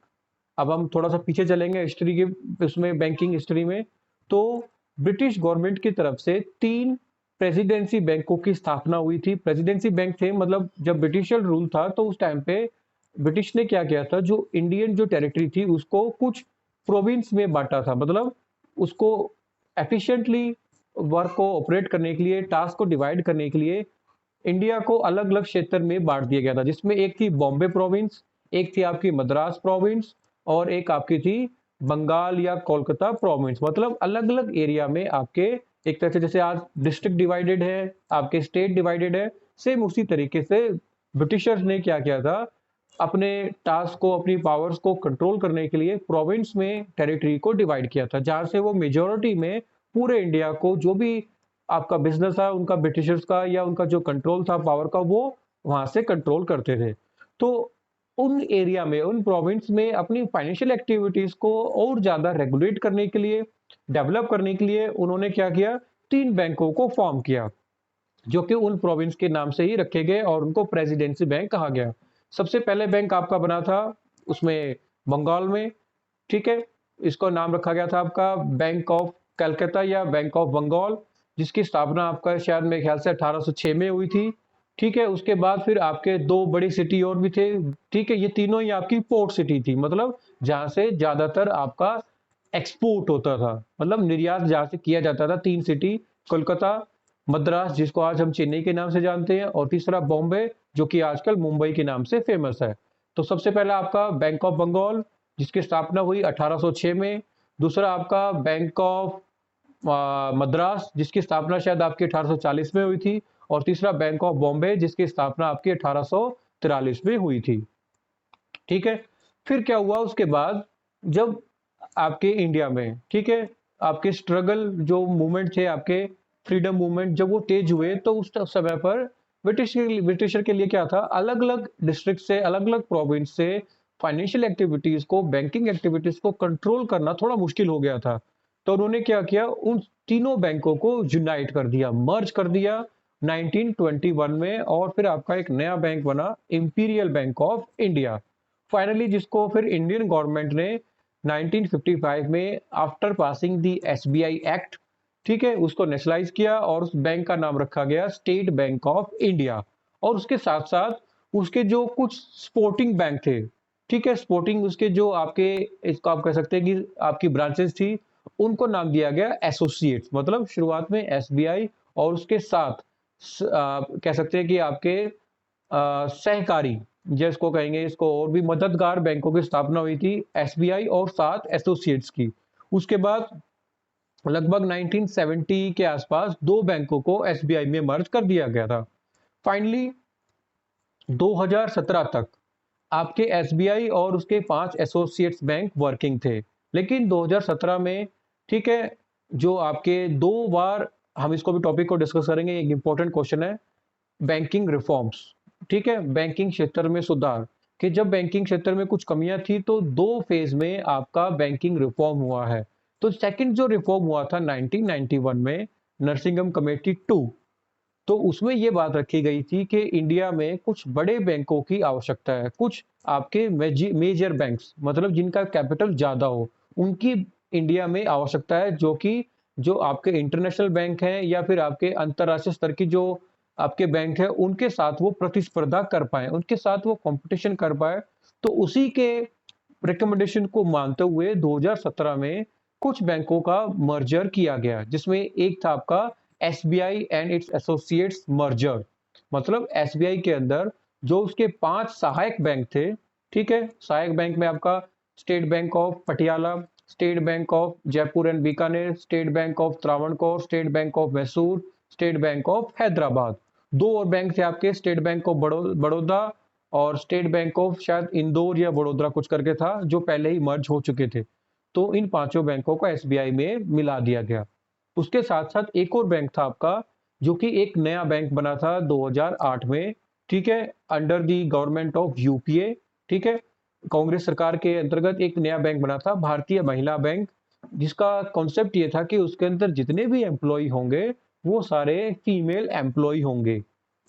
अब हम थोड़ा सा पीछे चलेंगे हिस्ट्री के उसमें, बैंकिंग हिस्ट्री में, तो ब्रिटिश गवर्नमेंट की तरफ से 3 प्रेसिडेंसी बैंकों की स्थापना हुई थी। प्रेसिडेंसी बैंक थे, मतलब जब ब्रिटिशर रूल था तो उस टाइम पे ब्रिटिश ने क्या किया था, जो इंडियन जो टेरिटरी थी उसको कुछ प्रोविंस में बांटा था। मतलब उसको एफिशिएंटली वर्क को ऑपरेट करने के लिए, टास्क को डिवाइड करने के लिए इंडिया को अलग अलग क्षेत्र में बांट दिया गया था, जिसमें एक थी बॉम्बे प्रोविंस, एक थी आपकी मद्रास प्रोविंस, और एक आपकी थी बंगाल या कोलकाता प्रोविंस। मतलब अलग अलग एरिया में आपके एक तरह से, जैसे आज डिस्ट्रिक्ट डिवाइडेड है, आपके स्टेट डिवाइडेड है, सेम उसी तरीके से ब्रिटिशर्स ने क्या किया था, अपने टास्क को, अपनी पावर्स को कंट्रोल करने के लिए प्रोविंस में टेरिटरी को डिवाइड किया था, जहां से वो मेजोरिटी में पूरे इंडिया को जो भी आपका बिजनेस है उनका, ब्रिटिशर्स का या उनका जो कंट्रोल था पावर का, वो वहां से कंट्रोल करते थे। तो उन एरिया में, उन प्रोविंस में अपनी फाइनेंशियल एक्टिविटीज को और ज्यादा रेगुलेट करने के लिए, डेवलप करने के लिए उन्होंने क्या किया, 3 बैंकों को फॉर्म किया जो कि उन प्रोविंस के नाम से ही रखे गए और उनको प्रेसिडेंसी बैंक कहा गया। सबसे पहले बैंक आपका बना था उसमें बंगाल में। ठीक है, इसको नाम रखा गया था आपका बैंक ऑफ कलकत्ता या बैंक ऑफ बंगाल, जिसकी स्थापना आपका शायद मेरे ख्याल से 1806 में हुई थी। ठीक है, उसके बाद फिर आपके 2 बड़ी सिटी और भी थे। ठीक है, ये तीनों ही आपकी पोर्ट सिटी थी, मतलब जहां से ज्यादातर आपका एक्सपोर्ट होता था, मतलब निर्यात जहां से किया जाता था। 3 सिटी, कोलकाता, मद्रास जिसको आज हम चेन्नई के नाम से जानते हैं, और तीसरा बॉम्बे जो कि आजकल मुंबई के नाम से फेमस है। तो सबसे पहला आपका बैंक ऑफ बंगाल जिसकी स्थापना हुई 1806 में, दूसरा आपका बैंक ऑफ मद्रास जिसकी स्थापना शायद आपकी 1840 में हुई थी, और तीसरा बैंक ऑफ बॉम्बे जिसकी स्थापना आपकी 1843 में हुई थी। ठीक है, फिर क्या हुआ उसके बाद, जब आपके इंडिया में, ठीक है, आपके स्ट्रगल जो मूवमेंट थे, आपके फ्रीडम मूवमेंट जब वो तेज हुए, तो उस समय पर ब्रिटिशर के लिए क्या था, अलग अलग डिस्ट्रिक्ट से, अलग अलग प्रोविंस से फाइनेंशियल एक्टिविटीज को, बैंकिंग एक्टिविटीज को कंट्रोल करना थोड़ा मुश्किल हो गया था। तो उन्होंने क्या किया, उन तीनों बैंकों को यूनाइट कर दिया, मर्ज कर दिया 1921 में, और फिर आपका एक नया बैंक बना imperial bank of India finally, जिसको फिर इंडियन गवर्नमेंट ने 1955 में after passing the SBI act ठीक है, उसको नेशनलाइज किया और उस बैंक का नाम रखा गया स्टेट बैंक ऑफ इंडिया। और उसके साथ साथ उसके जो कुछ स्पोर्टिंग बैंक थे, ठीक है, स्पोर्टिंग उसके जो आपके, इसको आप कह सकते हैं कि आपकी ब्रांचेस थी, उनको नाम दिया गया एसोसिएट्स। मतलब शुरुआत में एसबीआई और उसके साथ कह सकते हैं कि आपके सहकारी, जिसको कहेंगे, इसको और भी मददगार बैंकों की स्थापना हुई थी एसबीआई और साथ एसोसिएट्स की। उसके बाद लगभग 1970 के आसपास दो बैंकों को एसबीआई में मर्ज कर दिया गया था। फाइनली 2017 तक आपके एसबीआई और उसके 5 एसोसिएट्स बैंक वर्किंग थे। लेकिन 2017 में, ठीक है, जो आपके 2 बार, हम इसको भी टॉपिक को डिस्कस करेंगे, एक इंपॉर्टेंट क्वेश्चन है, बैंकिंग रिफॉर्म्स, ठीक है, बैंकिंग क्षेत्र में सुधार, कि जब बैंकिंग क्षेत्र में कुछ कमियां थी तो 2 फेज में आपका बैंकिंग रिफॉर्म हुआ है। तो सेकंड जो रिफॉर्म हुआ था 1991 में, नरसिंघम कमेटी 2, तो उसमें ये बात रखी गई थी कि इंडिया में कुछ बड़े बैंकों की आवश्यकता है, कुछ आपके मेजर बैंक्स, मतलब जिनका कैपिटल ज्यादा हो, उनकी इंडिया में आवश्यकता है, जो कि जो आपके इंटरनेशनल बैंक हैं या फिर आपके अंतर्राष्ट्रीय स्तर की जो आपके बैंक है, उनके साथ वो प्रतिस्पर्धा कर पाए, उनके साथ वो कंपटीशन कर पाए। तो उसी के रिकमेंडेशन को मानते हुए 2017 में कुछ बैंकों का मर्जर किया गया, जिसमें एक था आपका SBI and it's associates merger. मतलब एसबीआई के अंदर जो उसके 5 सहायक बैंक थे, ठीक है, सहायक बैंक में आपका state bank of Patiala, state bank of Jaipur and Bikaner, state bank of Travancore, state bank of Mysore, state bank of Hyderabad. दो और बैंक थे आपके, स्टेट बैंक ऑफ बड़ौदा और स्टेट बैंक ऑफ शायद इंदौर या बड़ोदरा कुछ करके था, जो पहले ही मर्ज हो चुके थे। तो इन पांचों बैंकों को एसबीआई में मिला दिया गया। उसके साथ साथ एक और बैंक था आपका, जो कि एक नया बैंक बना था 2008 में, ठीक है, under the government of UPA, ठीक है, कांग्रेस सरकार के अंतर्गत एक नया बैंक बना था, भारतीय महिला बैंक, जिसका कॉन्सेप्ट ये था कि उसके अंदर जितने भी एम्प्लॉय होंगे वो सारे फीमेल एम्प्लॉय होंगे।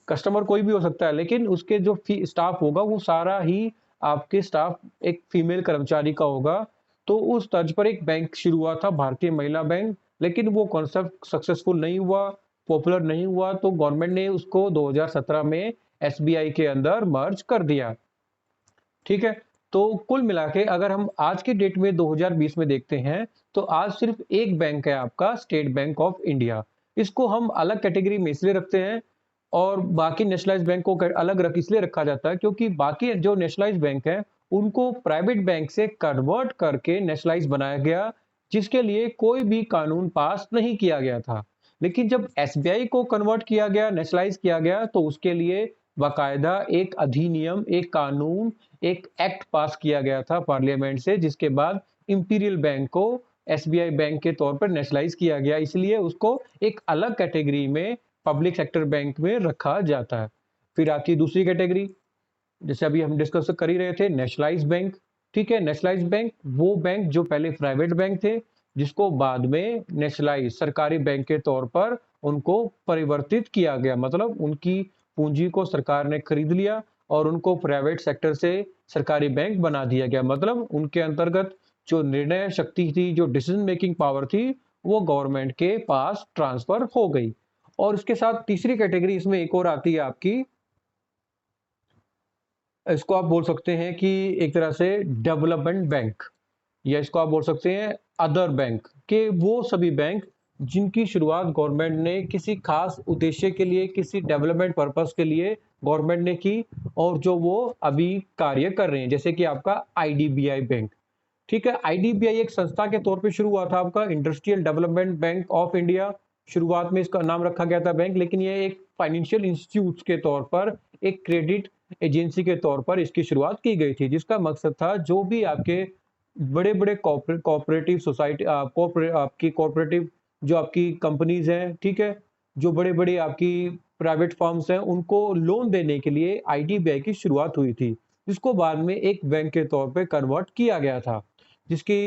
कस्टमर कोई भी हो सकता है, लेकिन उसके जो स्टाफ होगा वो सारा ही आपके स्टाफ एक फीमेल कर्मचारी का होगा। तो उस तर्ज पर एक बैंक शुरू हुआ था, भारतीय महिला बैंक, लेकिन वो कॉन्सेप्ट सक्सेसफुल नहीं हुआ, पॉपुलर नहीं हुआ, तो गवर्नमेंट ने उसको 2017 में एसबीआई के अंदर मर्ज कर दिया। ठीक है, तो कुल मिला के अगर हम आज के डेट में 2020 में देखते हैं, तो आज सिर्फ एक बैंक है आपका, स्टेट बैंक ऑफ इंडिया। इसको हम अलग कैटेगरी में इसलिए रखते हैं, और बाकी नेशनलाइज बैंक को अलग इसलिए रखा जाता है क्योंकि बाकी जो नेशनलाइज बैंक है उनको प्राइवेट बैंक से कन्वर्ट करके नेशनलाइज बनाया गया, जिसके लिए कोई भी कानून पास नहीं किया गया था। लेकिन जब एसबीआई को कन्वर्ट किया गया, नेशनलाइज किया गया, तो उसके लिए बाकायदा एक अधिनियम, एक कानून, एक एक्ट पास किया गया था पार्लियामेंट से, जिसके बाद इंपीरियल बैंक को एसबीआई बैंक के तौर पर नेशनलाइज किया गया। इसलिए उसको एक अलग कैटेगरी में, पब्लिक सेक्टर बैंक में रखा जाता है। फिर आती है दूसरी कैटेगरी, जैसे अभी हम डिस्कस कर ही रहे थे, नेशनलाइज बैंक। ठीक है, नेशनलाइज बैंक वो बैंक जो पहले प्राइवेट बैंक थे, जिसको बाद में नेशनलाइज सरकारी बैंक के तौर पर उनको परिवर्तित किया गया, मतलब उनकी पूंजी को सरकार ने खरीद लिया और उनको प्राइवेट सेक्टर से सरकारी बैंक बना दिया गया। मतलब उनके अंतर्गत जो निर्णय शक्ति थी, जो डिसीजन मेकिंग पावर थी, वो गवर्नमेंट के पास ट्रांसफर हो गई। और इसके साथ तीसरी कैटेगरी इसमें एक और आती है आपकी, इसको आप बोल सकते हैं कि एक तरह से डेवलपमेंट बैंक, या इसको आप बोल सकते हैं अदर बैंक, के वो सभी बैंक जिनकी शुरुआत गवर्नमेंट ने किसी खास उद्देश्य के लिए, किसी डेवलपमेंट पर्पस के लिए गवर्नमेंट ने की, और जो वो अभी कार्य कर रहे हैं, जैसे कि आपका आईडीबीआई बैंक। ठीक है, आईडीबीआई एक संस्था के तौर पे शुरू हुआ था, आपका industrial development bank of India. शुरुआत में इसका नाम रखा गया था बैंक, लेकिन ये एक फाइनेंशियल इंस्टीट्यूट के तौर पर, एक क्रेडिट एजेंसी के तौर पर इसकी शुरुआत की गई थी, जिसका मकसद था जो भी आपके बड़े बड़े कोऑपरेटिव सोसाइटी, आपकी कोऑपरेटिव जो आपकी कंपनीज हैं, ठीक है, जो बड़े बड़े आपकी प्राइवेट फर्म्स हैं, उनको लोन देने के लिए आईडीबीआई की शुरुआत हुई थी, जिसको बाद में एक बैंक के तौर पे कन्वर्ट किया गया था, जिसकी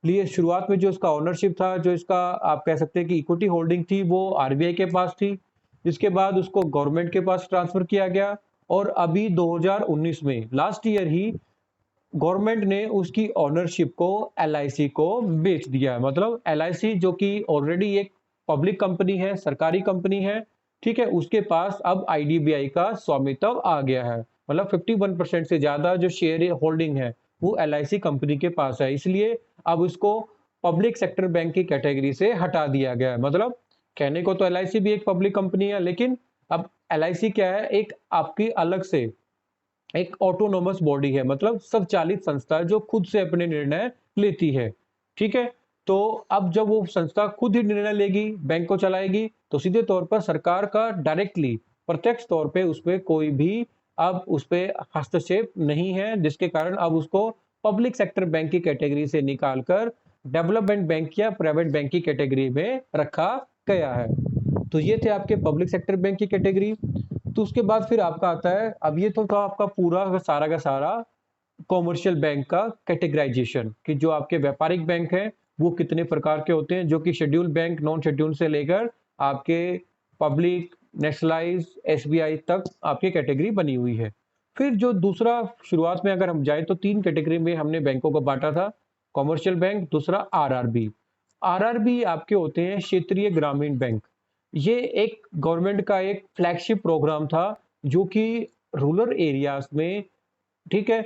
लिए शुरुआत में जो इसका ओनरशिप था, जो इसका आप कह सकते हैं कि इक्विटी होल्डिंग थी, वो आरबीआई के पास थी। इसके बाद उसको गवर्नमेंट के पास ट्रांसफर किया गया, और अभी 2019 में लास्ट ईयर ही गवर्नमेंट ने उसकी ओनरशिप को एलआईसी को बेच दिया है। मतलब एलआईसी जो कि ऑलरेडी एक पब्लिक कंपनी है, सरकारी कंपनी है, ठीक है, उसके पास अब आईडीबीआई का स्वामित्व आ गया है। मतलब 51% से ज्यादा जो शेयर होल्डिंग है वो एलआईसी कंपनी के पास है, इसलिए अब उसको पब्लिक सेक्टर बैंक की कैटेगरी से हटा दिया गया है। मतलब कहने को तो एलआईसी भी एक पब्लिक कंपनी है, लेकिन अब एलआईसी क्या है, एक आपकी अलग से एक ऑटोनोमस बॉडी है, मतलब स्वचालित संस्था जो खुद से अपने निर्णय लेती है, ठीक है। तो अब जब वो संस्था खुद ही निर्णय लेगी, बैंक को चलाएगी, तो सीधे तौर पर सरकार का डायरेक्टली प्रत्यक्ष तौर पे उसपे कोई भी अब उसपे हस्तक्षेप नहीं है, जिसके कारण अब उसको पब्लिक सेक्टर बैंक की कैटेगरी से निकालकर डेवलपमेंट बैंक या प्राइवेट बैंक की कैटेगरी में रखा गया है। तो ये थे आपके पब्लिक सेक्टर बैंक की कैटेगरी। तो उसके बाद फिर आपका आता है, अब ये तो था आपका पूरा का सारा कॉमर्शियल बैंक का कैटेगराइजेशन, कि जो आपके व्यापारिक बैंक हैं वो कितने प्रकार के होते हैं, जो कि शेड्यूल बैंक, नॉन शेड्यूल से लेकर आपके पब्लिक, नेशनलाइज, एसबीआई तक आपकी कैटेगरी बनी हुई है। फिर जो दूसरा, शुरुआत में अगर हम जाए तो 3 कैटेगरी में हमने बैंकों को बांटा था, कॉमर्शियल बैंक, दूसरा आरआरबी। आरआरबी आपके होते हैं क्षेत्रीय ग्रामीण बैंक। ये एक गवर्नमेंट का एक फ्लैगशिप प्रोग्राम था, जो कि रूरल एरियाज में, ठीक है,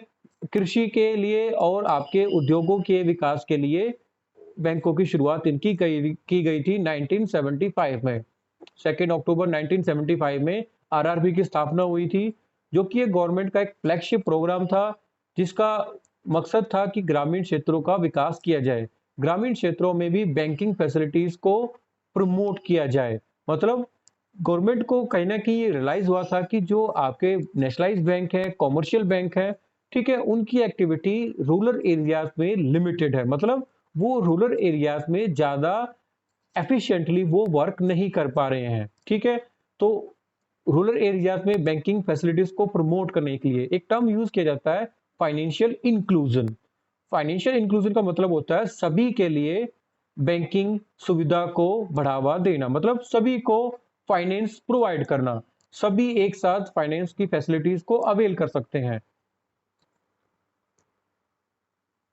कृषि के लिए और आपके उद्योगों के विकास के लिए बैंकों की शुरुआत इनकी की गई थी 1975 में। 2 अक्टूबर 1975 में आरआरबी की स्थापना हुई थी, जो कि एक गवर्नमेंट का एक फ्लैगशिप प्रोग्राम था, जिसका मकसद था कि ग्रामीण क्षेत्रों का विकास किया जाए, ग्रामीण क्षेत्रों में भी बैंकिंग फैसिलिटीज को प्रमोट किया जाए। मतलब गवर्नमेंट को कहीं ना कहीं ये रियलाइज हुआ था कि जो आपके नेशनलाइज बैंक है, कॉमर्शियल बैंक है, ठीक है, उनकी एक्टिविटी रूरल एरियाज में लिमिटेड है। मतलब वो रूरल एरियाज में ज्यादा एफिशिएंटली वो वर्क नहीं कर पा रहे हैं, ठीक है। तो रूरल एरियाज में बैंकिंग फैसिलिटीज को प्रमोट करने के लिए एक टर्म यूज किया जाता है, फाइनेंशियल इंक्लूजन। फाइनेंशियल इंक्लूजन का मतलब होता है सभी के लिए बैंकिंग सुविधा को बढ़ावा देना, मतलब सभी को फाइनेंस प्रोवाइड करना, सभी एक साथ फाइनेंस की फैसिलिटीज को अवेल कर सकते हैं।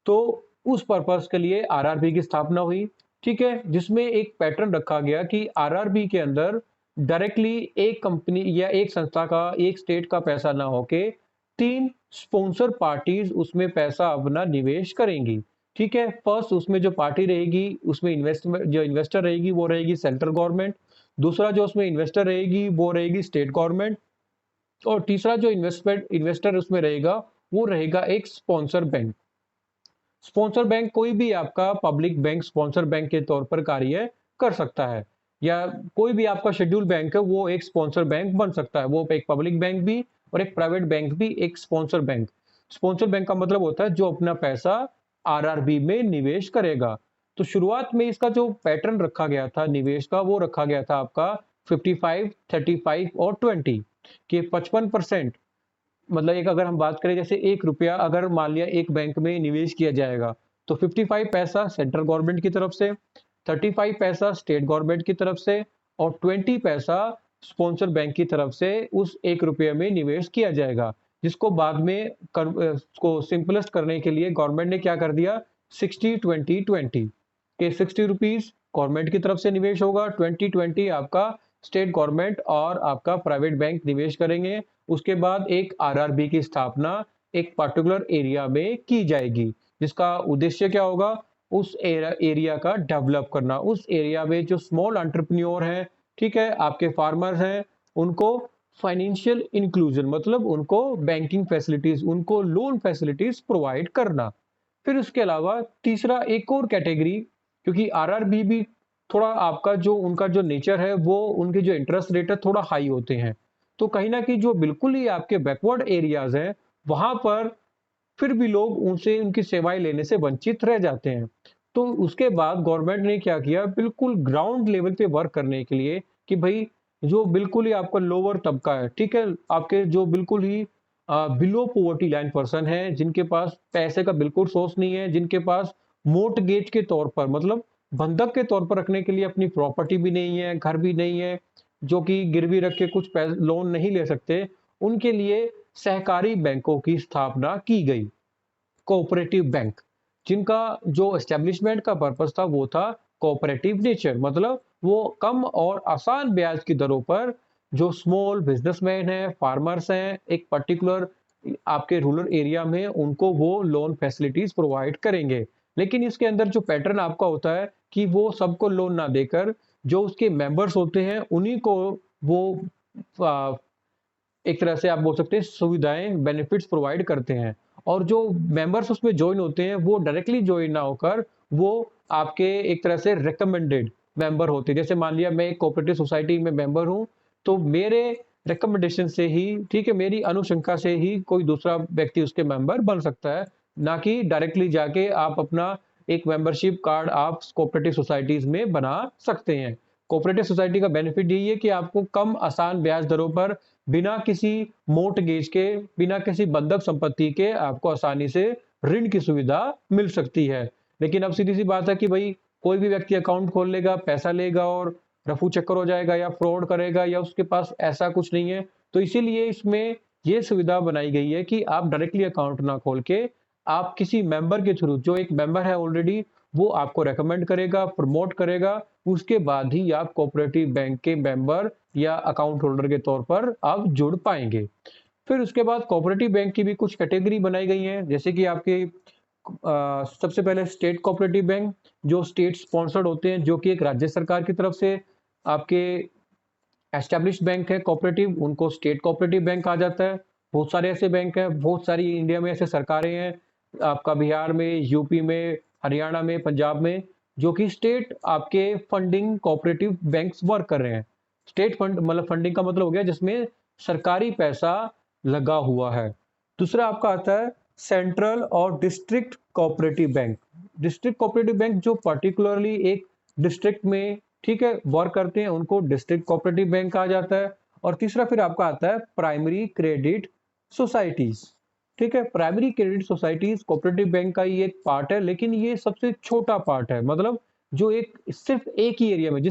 तो उस पर्पस के लिए आरआरबी की स्थापना हुई, ठीक है, जिसमें एक पैटर्न रखा गया कि आरआरबी के अंदर डायरेक्टली एक कंपनी या एक संस्था का, एक स्टेट का पैसा ना होके 3 स्पॉन्सर पार्टीज उसमें पैसा अपना निवेश करेंगी, ठीक है। फर्स्ट उसमें जो पार्टी रहेगी, उसमें इन्वेस्टमेंट जो इन्वेस्टर रहेगी वो रहेगी सेंट्रल गवर्नमेंट, दूसरा जो उसमें इन्वेस्टर रहेगी वो रहेगी स्टेट गवर्नमेंट, और तीसरा जो इन्वेस्टर उसमें रहेगा वो रहेगा एक स्पॉन्सर बैंक। स्पॉन्सर बैंक कोई भी आपका पब्लिक बैंक स्पॉन्सर बैंक के तौर पर कार्य कर सकता है, या कोई भी आपका शेड्यूल बैंक है वो एक स्पॉन्सर बैंक बन सकता है, वो एक पब्लिक बैंक भी और एक प्राइवेट बैंक भी एक स्पॉन्सर बैंक। स्पॉन्सर बैंक का मतलब होता है जो अपना पैसा आरआरबी में निवेश करेगा। तो शुरुआत में इसका जो पैटर्न रखा गया था निवेश का, वो रखा गया था आपका 55, 35 और 20 के 55%। मतलब एक अगर हम बात करें, जैसे 1 रुपया अगर मान लिया एक बैंक में निवेश किया जाएगा, तो 55 पैसा सेंट्रल गवर्नमेंट की तरफ से, 35 पैसा स्टेट गवर्नमेंट की तरफ से और 20 पैसा स्पॉन्सर बैंक की तरफ से उस 1 रुपये में निवेश किया जाएगा, जिसको बाद में उसको सिंपलेस्ट करने के लिए गवर्नमेंट ने क्या कर दिया, 60-20-20 के 60 रुपीज गवर्नमेंट की तरफ से निवेश होगा, 20-20 आपका स्टेट गवर्नमेंट और आपका प्राइवेट बैंक निवेश करेंगे। उसके बाद एक आरआरबी की स्थापना एक पर्टिकुलर एरिया में की जाएगी, जिसका उद्देश्य क्या होगा, उस एरिया का डेवलप करना, उस एरिया में जो स्मॉल एंटरप्रेन्योर हैं, ठीक है, आपके फार्मर्स हैं, उनको फाइनेंशियल इंक्लूजन, मतलब उनको बैंकिंग फैसिलिटीज, उनको लोन फैसिलिटीज प्रोवाइड करना। फिर उसके अलावा तीसरा एक और कैटेगरी, क्योंकि आरआरबी भी थोड़ा आपका जो उनका जो नेचर है वो उनके जो इंटरेस्ट रेट है थोड़ा हाई होते हैं, तो कहीं ना कहीं जो बिल्कुल ही आपके बैकवर्ड एरियाज हैं वहां पर फिर भी लोग उनसे उनकी सेवाएं लेने से वंचित रह जाते हैं। तो उसके बाद गवर्नमेंट ने क्या किया, बिल्कुल ग्राउंड लेवल पे वर्क करने के लिए कि भाई जो बिल्कुल ही आपका लोअर तबका है, ठीक है, आपके जो बिल्कुल ही बिलो पॉवर्टी लाइन पर्सन है, जिनके पास पैसे का बिल्कुल सोर्स नहीं है, जिनके पास मोर्टगेज के तौर पर, मतलब बंधक के तौर पर रखने के लिए अपनी प्रॉपर्टी भी नहीं है, घर भी नहीं है, जो कि गिरवी रख के कुछ लोन नहीं ले सकते, उनके लिए सहकारी बैंकों की स्थापना की गई, कोऑपरेटिव बैंक, जिनका जो एस्टेब्लिशमेंट का पर्पस था वो था कोऑपरेटिव नेचर, मतलब वो कम और आसान ब्याज की दरों पर जो स्मॉल बिजनेसमैन हैं, फार्मर्स हैं, एक पर्टिकुलर आपके रूरल एरिया में उनको वो लोन फैसिलिटीज प्रोवाइड करेंगे। लेकिन इसके अंदर जो पैटर्न आपका होता है कि वो सबको लोन ना देकर जो उसके मेंबर्स होते हैं उन्हीं को वो आ, एक तरह से आप बोल सकते हैं सुविधाएं बेनिफिट्स प्रोवाइड करते हैं। और जो मेंबर्स उसमें ज्वाइन होते हैं वो डायरेक्टली ज्वाइन ना होकर वो आपके एक तरह से रिकमेंडेड मेंबर होते हैं। जैसे मान लिया मैं एक कोऑपरेटिव सोसाइटी में मेंबर हूं, तो मेरे रिकमेंडेशन से ही, ठीक है, मेरी अनुशंसा से ही कोई दूसरा व्यक्ति उसके मेंबर बन सकता है, ना कि डायरेक्टली जाके आप अपना एक मेंबरशिप कार्ड आप कोऑपरेटिव सोसाइटीज में बना सकते हैं। कोऑपरेटिव सोसाइटी का बेनिफिट यही है कि आपको कम आसान ब्याज दरों पर बिना किसी मोर्टगेज के, बिना किसी बंधक संपत्ति के आपको आसानी से ऋण की सुविधा मिल सकती है। लेकिन अब सीधी सी बात है कि भाई कोई भी व्यक्ति अकाउंट खोल लेगा, पैसा लेगा और रफू चक्कर हो जाएगा या फ्रॉड करेगा, या उसके पास ऐसा कुछ नहीं है। तो इसीलिए इसमें ये सुविधा बनाई गई है कि आप डायरेक्टली अकाउंट ना खोल के आप किसी मेंबर के थ्रू, जो एक मेंबर है ऑलरेडी, वो आपको रेकमेंड करेगा, प्रमोट करेगा, उसके बाद ही आप कोऑपरेटिव बैंक के मेंबर या अकाउंट होल्डर के तौर पर आप जुड़ पाएंगे। फिर उसके बाद कोऑपरेटिव बैंक की भी कुछ कैटेगरी बनाई गई है, जैसे कि आपके सबसे पहले स्टेट कोऑपरेटिव बैंक, जो स्टेट स्पॉन्सर्ड होते हैं, जो कि एक राज्य सरकार की तरफ से आपके एस्टेब्लिश बैंक है कोऑपरेटिव, उनको स्टेट कोऑपरेटिव बैंक कहा जाता है। बहुत सारे ऐसे बैंक हैं, बहुत सारी इंडिया में ऐसे सरकारें हैं, आपका बिहार में, यूपी में, हरियाणा में, पंजाब में, जो कि स्टेट आपके फंडिंग कोऑपरेटिव बैंक्स वर्क कर रहे हैं। स्टेट फंड मतलब फंडिंग का मतलब हो गया जिसमें सरकारी पैसा लगा हुआ है। दूसरा आपका आता है सेंट्रल और district cooperative bank. District cooperative bank जो पर्टिकुलरली एक डिस्ट्रिक्ट में, ठीक है, वर्क करते हैं, उनको डिस्ट्रिक्ट कोऑपरेटिव बैंक कहा जाता है। और तीसरा फिर आपका आता है प्राइमरी क्रेडिट सोसाइटीज। ठीक है, primary credit societies cooperative bank का ही एक पार्ट है, लेकिन ये सबसे छोटा पार्ट है। मतलब जो एक सिर्फ एक ही एरिया में,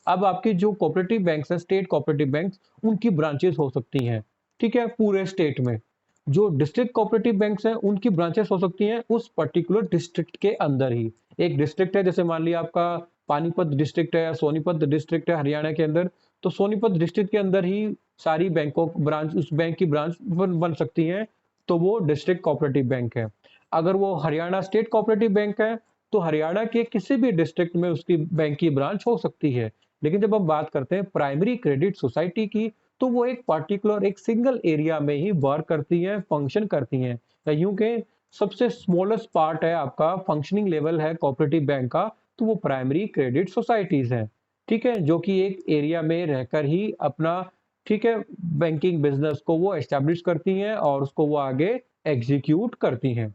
अब आपके जो कोऑपरेटिव बैंक्स हैं, स्टेट कोऑपरेटिव बैंक्स, उनकी ब्रांचेस हो सकती हैं, ठीक है, पूरे स्टेट में। जो डिस्ट्रिक्ट कोऑपरेटिव बैंक्स हैं उनकी ब्रांचेस हो सकती हैं उस पर्टिकुलर डिस्ट्रिक्ट के अंदर ही। एक डिस्ट्रिक्ट है, जैसे मान लिया आपका पानीपत डिस्ट्रिक्ट है या सोनीपत डिस्ट्रिक्ट है हरियाणा के अंदर, तो सोनीपत डिस्ट्रिक्ट के अंदर ही सारी बैंकों ब्रांच, उस बैंक की ब्रांच बन सकती हैं, तो वो डिस्ट्रिक्ट कोऑपरेटिव बैंक है। अगर वो हरियाणा स्टेट कोऑपरेटिव बैंक है, तो हरियाणा के किसी भी डिस्ट्रिक्ट में उसकी बैंक की ब्रांच हो सकती है। लेकिन जब हम बात करते हैं प्राइमरी क्रेडिट सोसाइटी की, तो वो एक पर्टिकुलर एक सिंगल एरिया में ही वर्क करती हैं, फंक्शन करती हैं। या यूं के सबसे स्मॉलेस्ट पार्ट है आपका, फंक्शनिंग लेवल है कोऑपरेटिव बैंक का, तो वो प्राइमरी क्रेडिट सोसाइटीज हैं, ठीक है, जो कि एक एरिया में रहकर ही अपना, ठीक है, बैंकिंग बिजनेस को वो एस्टेब्लिश करती हैं और उसको वो आगे एग्जीक्यूट करती हैं।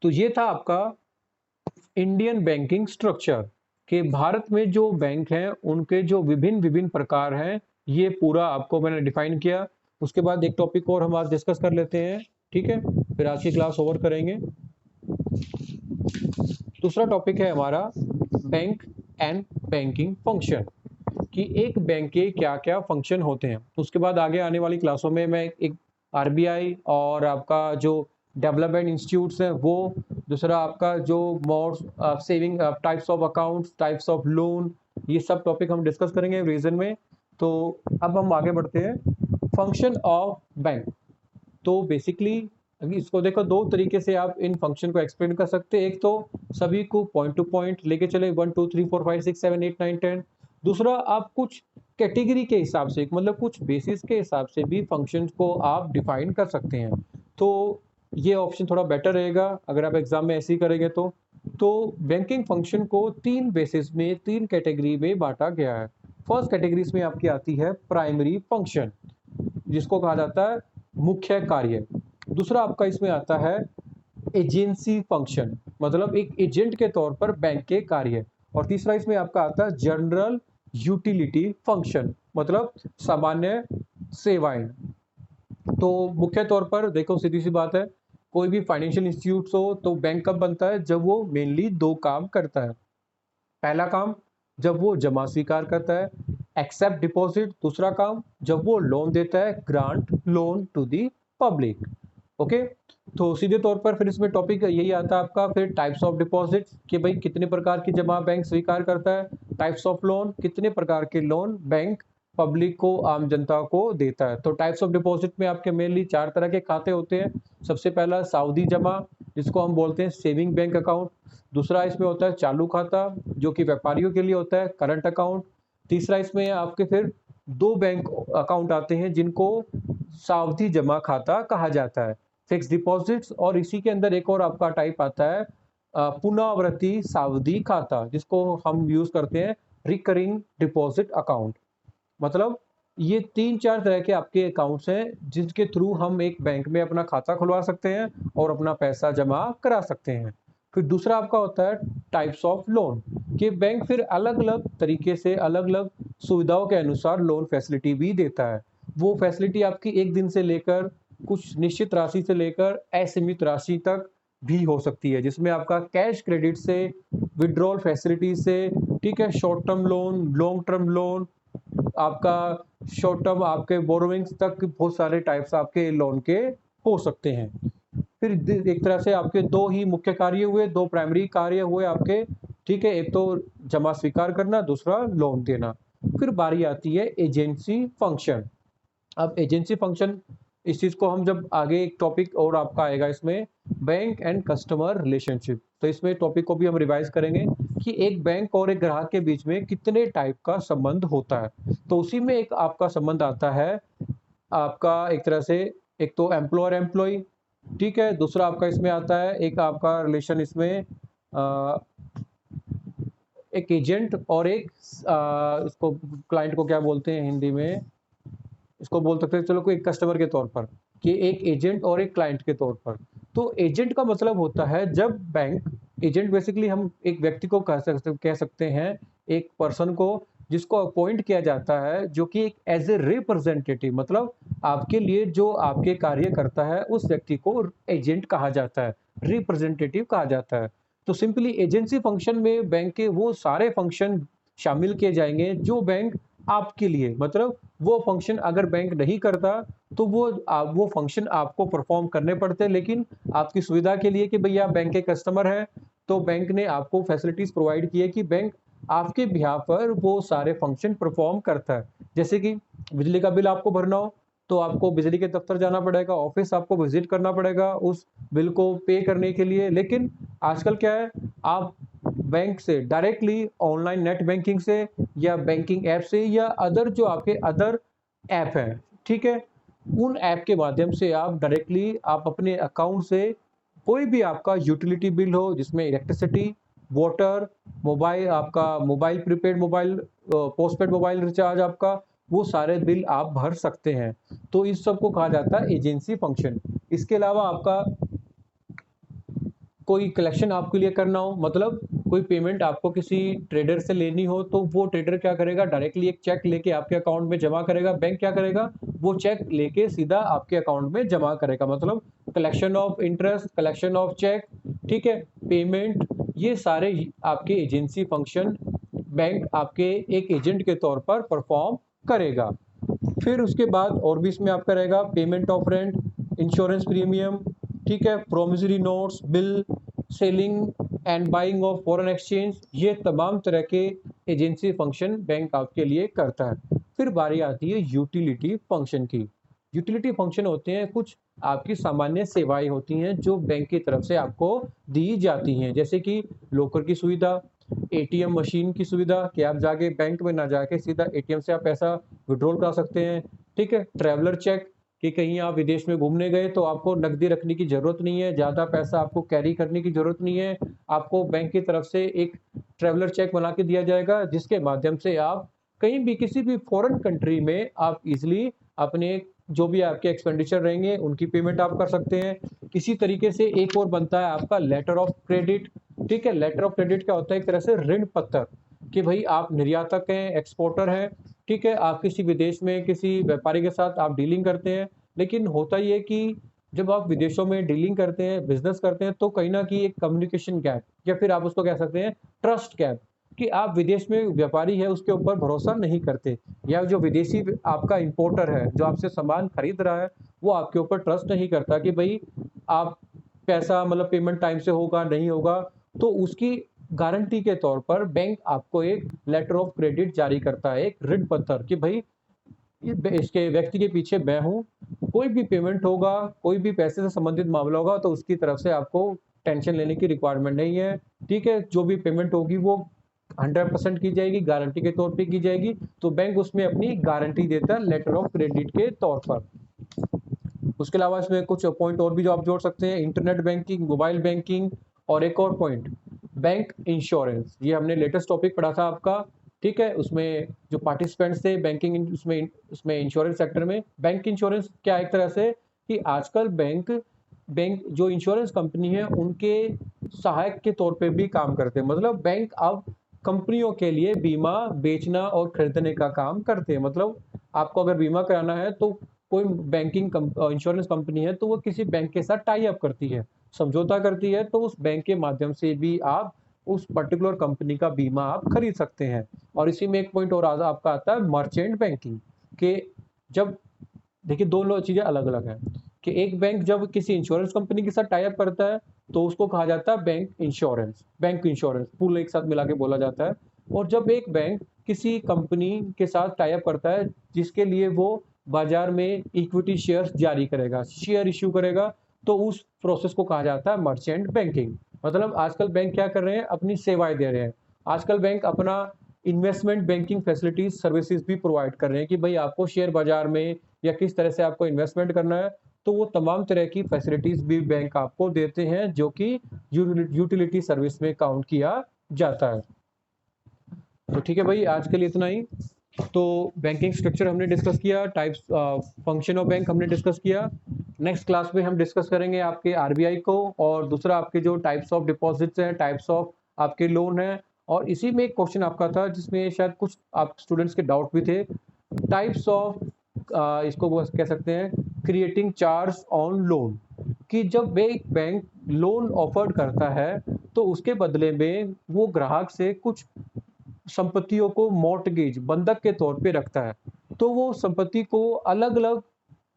तो ये था आपका इंडियन बैंकिंग स्ट्रक्चर के भारत में जो बैंक हैं उनके जो विभिन्न विभिन्न प्रकार हैं, ये पूरा आपको मैंने डिफाइन किया। उसके बाद एक टॉपिक और हम आज डिस्कस कर लेते हैं, ठीक है, फिर आज की क्लास ओवर करेंगे। दूसरा टॉपिक है हमारा बैंक एंड बैंकिंग फंक्शन, कि एक बैंक के क्या क्या फंक्शन होते हैं। उसके बाद आगे आने वाली क्लासों में मैं एक आरबीआई और आपका जो डेवलपमेंट इंस्टीट्यूट्स हैं वो, दूसरा आपका जो mode saving types of accounts, types of loan, ये सब टॉपिक हम डिस्कस करेंगे रीजन में। तो अब हम आगे बढ़ते हैं, फंक्शन ऑफ बैंक। तो बेसिकली इसको देखो, दो तरीके से आप इन फंक्शन को एक्सप्लेन कर सकते हैं। एक तो सभी को पॉइंट टू पॉइंट लेके चले 1 2 3 4 5 6 7 8 9 10। दूसरा आप कुछ कैटेगरी के हिसाब से, मतलब कुछ बेसिस के हिसाब से भी फंक्शंस को आप डिफाइन कर सकते हैं। तो ये ऑप्शन थोड़ा बेटर रहेगा अगर आप एग्जाम में ऐसे ही करेंगे तो बैंकिंग फंक्शन को तीन बेसिस में, तीन कैटेगरी में बांटा गया है। फर्स्ट कैटेगरी में आपकी आती है प्राइमरी फंक्शन, जिसको कहा जाता है मुख्य कार्य। दूसरा आपका इसमें आता है एजेंसी फंक्शन, मतलब एक एजेंट के तौर पर बैंक के कार्य। और तीसरा इसमें आपका आता है जनरल यूटिलिटी फंक्शन, मतलब सामान्य सेवाएं। तो मुख्य तौर पर देखो, सीधी सी बात है, कोई भी फाइनेंशियल इंस्टीट्यूट हो तो बैंक कब बनता है, जब वो मेनली दो काम करता है। पहला काम जब वो जमा स्वीकार करता है, एक्सेप्ट डिपॉजिट। दूसरा काम जब वो लोन देता है, grant loan to the public. Okay. तो सीधे तौर पर फिर इसमें टॉपिक यही आता है आपका फिर टाइप्स ऑफ डिपॉजिट कि भाई कितने प्रकार की जमा बैंक स्वीकार करता है, टाइप्स ऑफ लोन कितने प्रकार के लोन बैंक पब्लिक को आम जनता को देता है। तो टाइप्स ऑफ डिपॉजिट में आपके मेनली 4 तरह के खाते होते हैं। सबसे पहला सावधि जमा जिसको हम बोलते हैं सेविंग बैंक अकाउंट। दूसरा इसमें होता है चालू खाता जो कि व्यापारियों के लिए होता है करंट अकाउंट। तीसरा इसमें आपके फिर 2 बैंक अकाउंट आते हैं जिनको सावधि जमा खाता कहा जाता है, फिक्स डिपॉजिट्स। और इसी के अंदर एक और आपका टाइप आता है पुनरावर्ती सावधि खाता जिसको हम यूज करते हैं रिकरिंग डिपॉजिट अकाउंट। मतलब ये 3-4 तरह के आपके अकाउंट्स हैं जिसके थ्रू हम एक बैंक में अपना खाता खुलवा सकते हैं और अपना पैसा जमा करा सकते हैं। फिर दूसरा आपका होता है टाइप्स ऑफ लोन कि बैंक फिर अलग अलग तरीके से अलग अलग सुविधाओं के अनुसार लोन फैसिलिटी भी देता है। वो फैसिलिटी आपकी 1 दिन से लेकर कुछ निश्चित राशि से लेकर असीमित राशि तक भी हो सकती है, जिसमें आपका कैश क्रेडिट से विड्रॉल फैसिलिटी से, ठीक है, short term loan, long term loan, आपका शॉर्ट टर्म आपके बोरोइंग्स तक बहुत सारे टाइप्स आपके लोन के हो सकते हैं। फिर एक तरह से आपके 2 ही मुख्य कार्य हुए, 2 प्राइमरी कार्य हुए आपके, ठीक है, एक तो जमा स्वीकार करना, दूसरा लोन देना। फिर बारी आती है एजेंसी फंक्शन। अब एजेंसी फंक्शन इस चीज को हम जब आगे एक टॉपिक और आपका आएगा इसमें बैंक एंड कस्टमर रिलेशनशिप, तो इसमें टॉपिक को भी हम रिवाइज करेंगे कि एक बैंक और एक ग्राहक के बीच में कितने टाइप का संबंध होता है। तो उसी में एक आपका संबंध आता है आपका एक तरह से, एक तो एम्प्लॉयर एम्प्लॉय, ठीक है, दूसरा आपका इसमें आता है एक आपका रिलेशन इसमें एक एजेंट और एक इसको क्लाइंट को क्या बोलते हैं हिंदी में, इसको बोल सकते हैं चलो कोई कस्टमर के तौर पर, कि एक एजेंट और एक क्लाइंट के तौर पर। तो एजेंट का मतलब होता है जब बैंक, एजेंट बेसिकली हम एक व्यक्ति को कह सकते हैं एक पर्सन को जिसको अपॉइंट किया जाता है जो कि एक एज ए रिप्रेजेंटेटिव, मतलब आपके लिए जो आपके कार्य करता है उस व्यक्ति को एजेंट कहा जाता है, रिप्रेजेंटेटिव कहा जाता है। तो सिंपली एजेंसी फंक्शन में बैंक के वो सारे फंक्शन शामिल किए जाएंगे जो बैंक आपके लिए, मतलब वो फंक्शन अगर बैंक नहीं करता तो वो फंक्शन आपको परफॉर्म करने पड़ते हैं, लेकिन आपकी सुविधा के लिए कि भैया बैंक के कस्टमर हैं तो बैंक ने आपको फैसिलिटीज प्रोवाइड की है कि बैंक आपके बिहाफ पर वो सारे फंक्शन परफॉर्म करता है। जैसे कि बिजली का बिल आपको भरना हो तो आपको बिजली के दफ्तर जाना पड़ेगा, ऑफिस आपको विजिट करना पड़ेगा उस बिल को पे करने के लिए। लेकिन आजकल क्या है, आप बैंक से डायरेक्टली ऑनलाइन नेट बैंकिंग से या बैंकिंग ऐप से या अदर जो आपके अदर ऐप हैं, ठीक है, उन ऐप के माध्यम से आप डायरेक्टली आप अपने अकाउंट से कोई भी आपका यूटिलिटी बिल हो जिसमें इलेक्ट्रिसिटी, वाटर, मोबाइल, आपका mobile prepaid mobile, postpaid mobile recharge, आपका वो सारे बिल आप भर सकते हैं। तो इस सब को कहा जाता है एजेंसी फंक्शन। इसके अलावा आपका कोई कलेक्शन आपके लिए करना हो, मतलब कोई पेमेंट आपको किसी ट्रेडर से लेनी हो तो वो ट्रेडर क्या करेगा, डायरेक्टली एक चेक लेके आपके अकाउंट में जमा करेगा। बैंक क्या करेगा, वो चेक लेके सीधा आपके अकाउंट में जमा करेगा। मतलब collection of interest, collection of cheque, ठीक है, पेमेंट, ये सारे आपके एजेंसी फंक्शन बैंक आपके एक एजेंट के तौर पर परफॉर्म करेगा। फिर उसके बाद और भी इसमें आपका रहेगा payment of rent, insurance premium, ठीक है, promissory notes, bill, selling and buying of foreign exchange, ये तमाम तरह के एजेंसी फंक्शन बैंक आपके लिए करता है। फिर बारी आती है यूटिलिटी फंक्शन की। यूटिलिटी फंक्शन होते हैं कुछ आपकी सामान्य सेवाएं होती हैं जो बैंक की तरफ से आपको दी जाती हैं, जैसे कि लॉकर की सुविधा, एटीएम मशीन की सुविधा कि आप जाके बैंक में ना जाके सीधा एटीएम से आप पैसा विड्रॉल करा सकते हैं, ठीक है, ट्रैवलर चेक कि कहीं आप विदेश में घूमने गए तो आपको नकदी रखने की जरूरत नहीं है, ज़्यादा पैसा आपको कैरी करने की जरूरत नहीं है, आपको बैंक की तरफ से एक ट्रैवलर चेक बना के दिया जाएगा जिसके माध्यम से आप कहीं भी किसी भी फॉरेन कंट्री में आप इजिली अपने जो भी आपके एक्सपेंडिचर रहेंगे उनकी पेमेंट आप कर सकते हैं। इसी तरीके से एक और बनता है आपका लेटर ऑफ क्रेडिट, ठीक है, लेटर ऑफ क्रेडिट क्या होता है, एक तरह से ऋण पत्र कि भाई आप निर्यातक हैं, एक्सपोर्टर हैं, ठीक है, आप किसी विदेश में किसी व्यापारी के साथ आप डीलिंग करते हैं, लेकिन होता ये कि जब आप विदेशों में डीलिंग करते हैं, बिजनेस करते हैं तो कहीं ना कहीं एक कम्युनिकेशन गैप या फिर आप उसको कह सकते हैं ट्रस्ट गैप कि आप विदेश में व्यापारी है उसके ऊपर भरोसा नहीं करते, या जो विदेशी आपका इंपोर्टर है जो आपसे सामान खरीद रहा है वो आपके ऊपर ट्रस्ट नहीं करता कि भाई आप पैसा मतलब पेमेंट टाइम से होगा नहीं होगा, तो उसकी गारंटी के तौर पर बैंक आपको एक लेटर ऑफ क्रेडिट जारी करता है, एक ऋण पत्र, कि भाई इसके व्यक्ति के पीछे मैं हूँ, कोई भी पेमेंट होगा, कोई भी पैसे से संबंधित मामला होगा तो उसकी तरफ से आपको टेंशन लेने की रिक्वायरमेंट नहीं है। ठीक है, जो भी पेमेंट होगी वो 100% की जाएगी, गारंटी के तौर पे की जाएगी। तो बैंक उसमें अपनी गारंटी देता है लेटर ऑफ क्रेडिट के तौर पर। उसके अलावा इसमें कुछ पॉइंट और भी जो आप जोड़ सकते हैं, इंटरनेट बैंकिंग, मोबाइल बैंकिंग, और एक और पॉइंट बैंक इंश्योरेंस। ये हमने लेटेस्ट टॉपिक पढ़ा था आपका। ठीक है, उसमें जो पार्टिसिपेंट्स थे बैंकिंग, उसमें उसमें इंश्योरेंस सेक्टर में बैंक इंश्योरेंस क्या, एक तरह से कि आजकल बैंक बैंक जो इंश्योरेंस कंपनी है उनके सहायक के तौर पे भी काम करते हैं। मतलब बैंक अब कंपनियों के लिए बीमा बेचना और खरीदने का काम करते हैं। मतलब आपको अगर बीमा कराना है तो कोई बैंकिंग इंश्योरेंस कंपनी है तो वो किसी बैंक के साथ टाई अप करती है, समझौता करती है, तो उस बैंक के माध्यम से भी आप उस पर्टिकुलर कंपनी का बीमा आप खरीद सकते हैं। और इसी में एक पॉइंट और आपका आता है मर्चेंट बैंकिंग के। जब देखिए दोनों चीजें अलग अलग हैं कि एक बैंक जब किसी इंश्योरेंस कंपनी के साथ टाई अप करता है तो उसको कहा जाता है बैंक इंश्योरेंस पूरा एक साथ मिला के बोला जाता है। और जब एक बैंक किसी कंपनी के साथ टाई अप करता है जिसके लिए वो बाजार में इक्विटी शेयर्स जारी करेगा, शेयर इश्यू करेगा, तो उस प्रोसेस को कहा जाता है मर्चेंट बैंकिंग। मतलब आजकल बैंक क्या कर रहे हैं, अपनी सेवाएं दे रहे हैं। आजकल बैंक अपना इन्वेस्टमेंट बैंकिंग फैसिलिटीज सर्विसेज भी प्रोवाइड कर रहे हैं कि भाई आपको शेयर बाजार में या किस तरह से आपको इन्वेस्टमेंट करना है, तो वो तमाम तरह की फैसिलिटीज भी बैंक आपको देते हैं जो कि यूटिलिटी सर्विस में काउंट किया जाता है। तो ठीक है भाई, आज के लिए इतना ही। तो बैंकिंग स्ट्रक्चर हमने डिस्कस किया, टाइप्स फंक्शन ऑफ बैंक हमने डिस्कस किया। नेक्स्ट क्लास में हम डिस्कस करेंगे आपके आरबीआई को, और दूसरा आपके जो टाइप्स ऑफ डिपॉजिट्स हैं, टाइप्स ऑफ आपके लोन हैं। और इसी में एक क्वेश्चन आपका था जिसमें शायद कुछ आप स्टूडेंट्स के डाउट भी थे, टाइप्स ऑफ इसको कह सकते हैं क्रिएटिंग चार्ज ऑन लोन, कि जब एक बैंक लोन ऑफर करता है तो उसके बदले में वो ग्राहक से कुछ संपत्तियों को मॉर्टगेज बंधक के तौर पे रखता है, तो वो संपत्ति को अलग अलग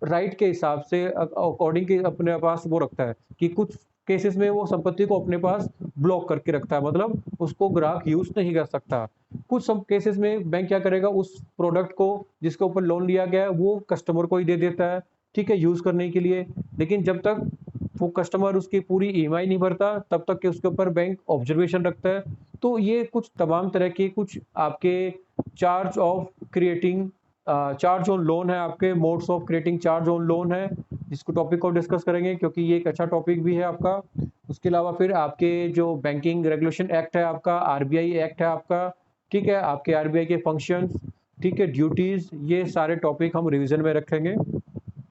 राइट के हिसाब से अकॉर्डिंग के अपने पास वो रखता है कि कुछ केसेस में वो संपत्ति को अपने पास ब्लॉक करके रखता है, मतलब उसको ग्राहक यूज नहीं कर सकता। कुछ सब केसेस में बैंक क्या करेगा, उस प्रोडक्ट को जिसके ऊपर लोन लिया गया है वो कस्टमर को ही दे देता है, ठीक है, यूज करने के लिए। लेकिन जब तक वो कस्टमर उसकी पूरी ईएमआई नहीं भरता तब तक के उसके ऊपर बैंक ऑब्जर्वेशन रखता है। तो ये कुछ तमाम तरह के कुछ आपके charge of creating charge on loan है, आपके modes of creating charge on loan है, जिसको टॉपिक को डिस्कस करेंगे क्योंकि ये एक अच्छा टॉपिक भी है आपका। उसके अलावा फिर आपके जो बैंकिंग रेगुलेशन एक्ट है आपका, आरबीआई एक्ट है आपका, ठीक है, आपके आरबीआई के फंक्शंस, ठीक है, ड्यूटीज, ये सारे टॉपिक हम रिवीजन में रखेंगे।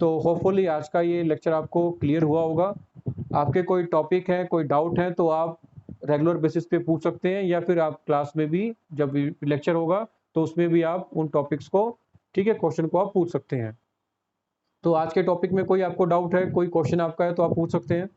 तो होपफुली आज का ये लेक्चर आपको क्लियर हुआ होगा। आपके कोई टॉपिक है, कोई डाउट है तो आप रेगुलर बेसिस पे पूछ सकते हैं, या फिर आप क्लास में भी जब लेक्चर होगा तो उसमें भी आप उन टॉपिक्स को, ठीक है, क्वेश्चन को आप पूछ सकते हैं। तो आज के टॉपिक में कोई आपको डाउट है, कोई क्वेश्चन आपका है तो आप पूछ सकते हैं।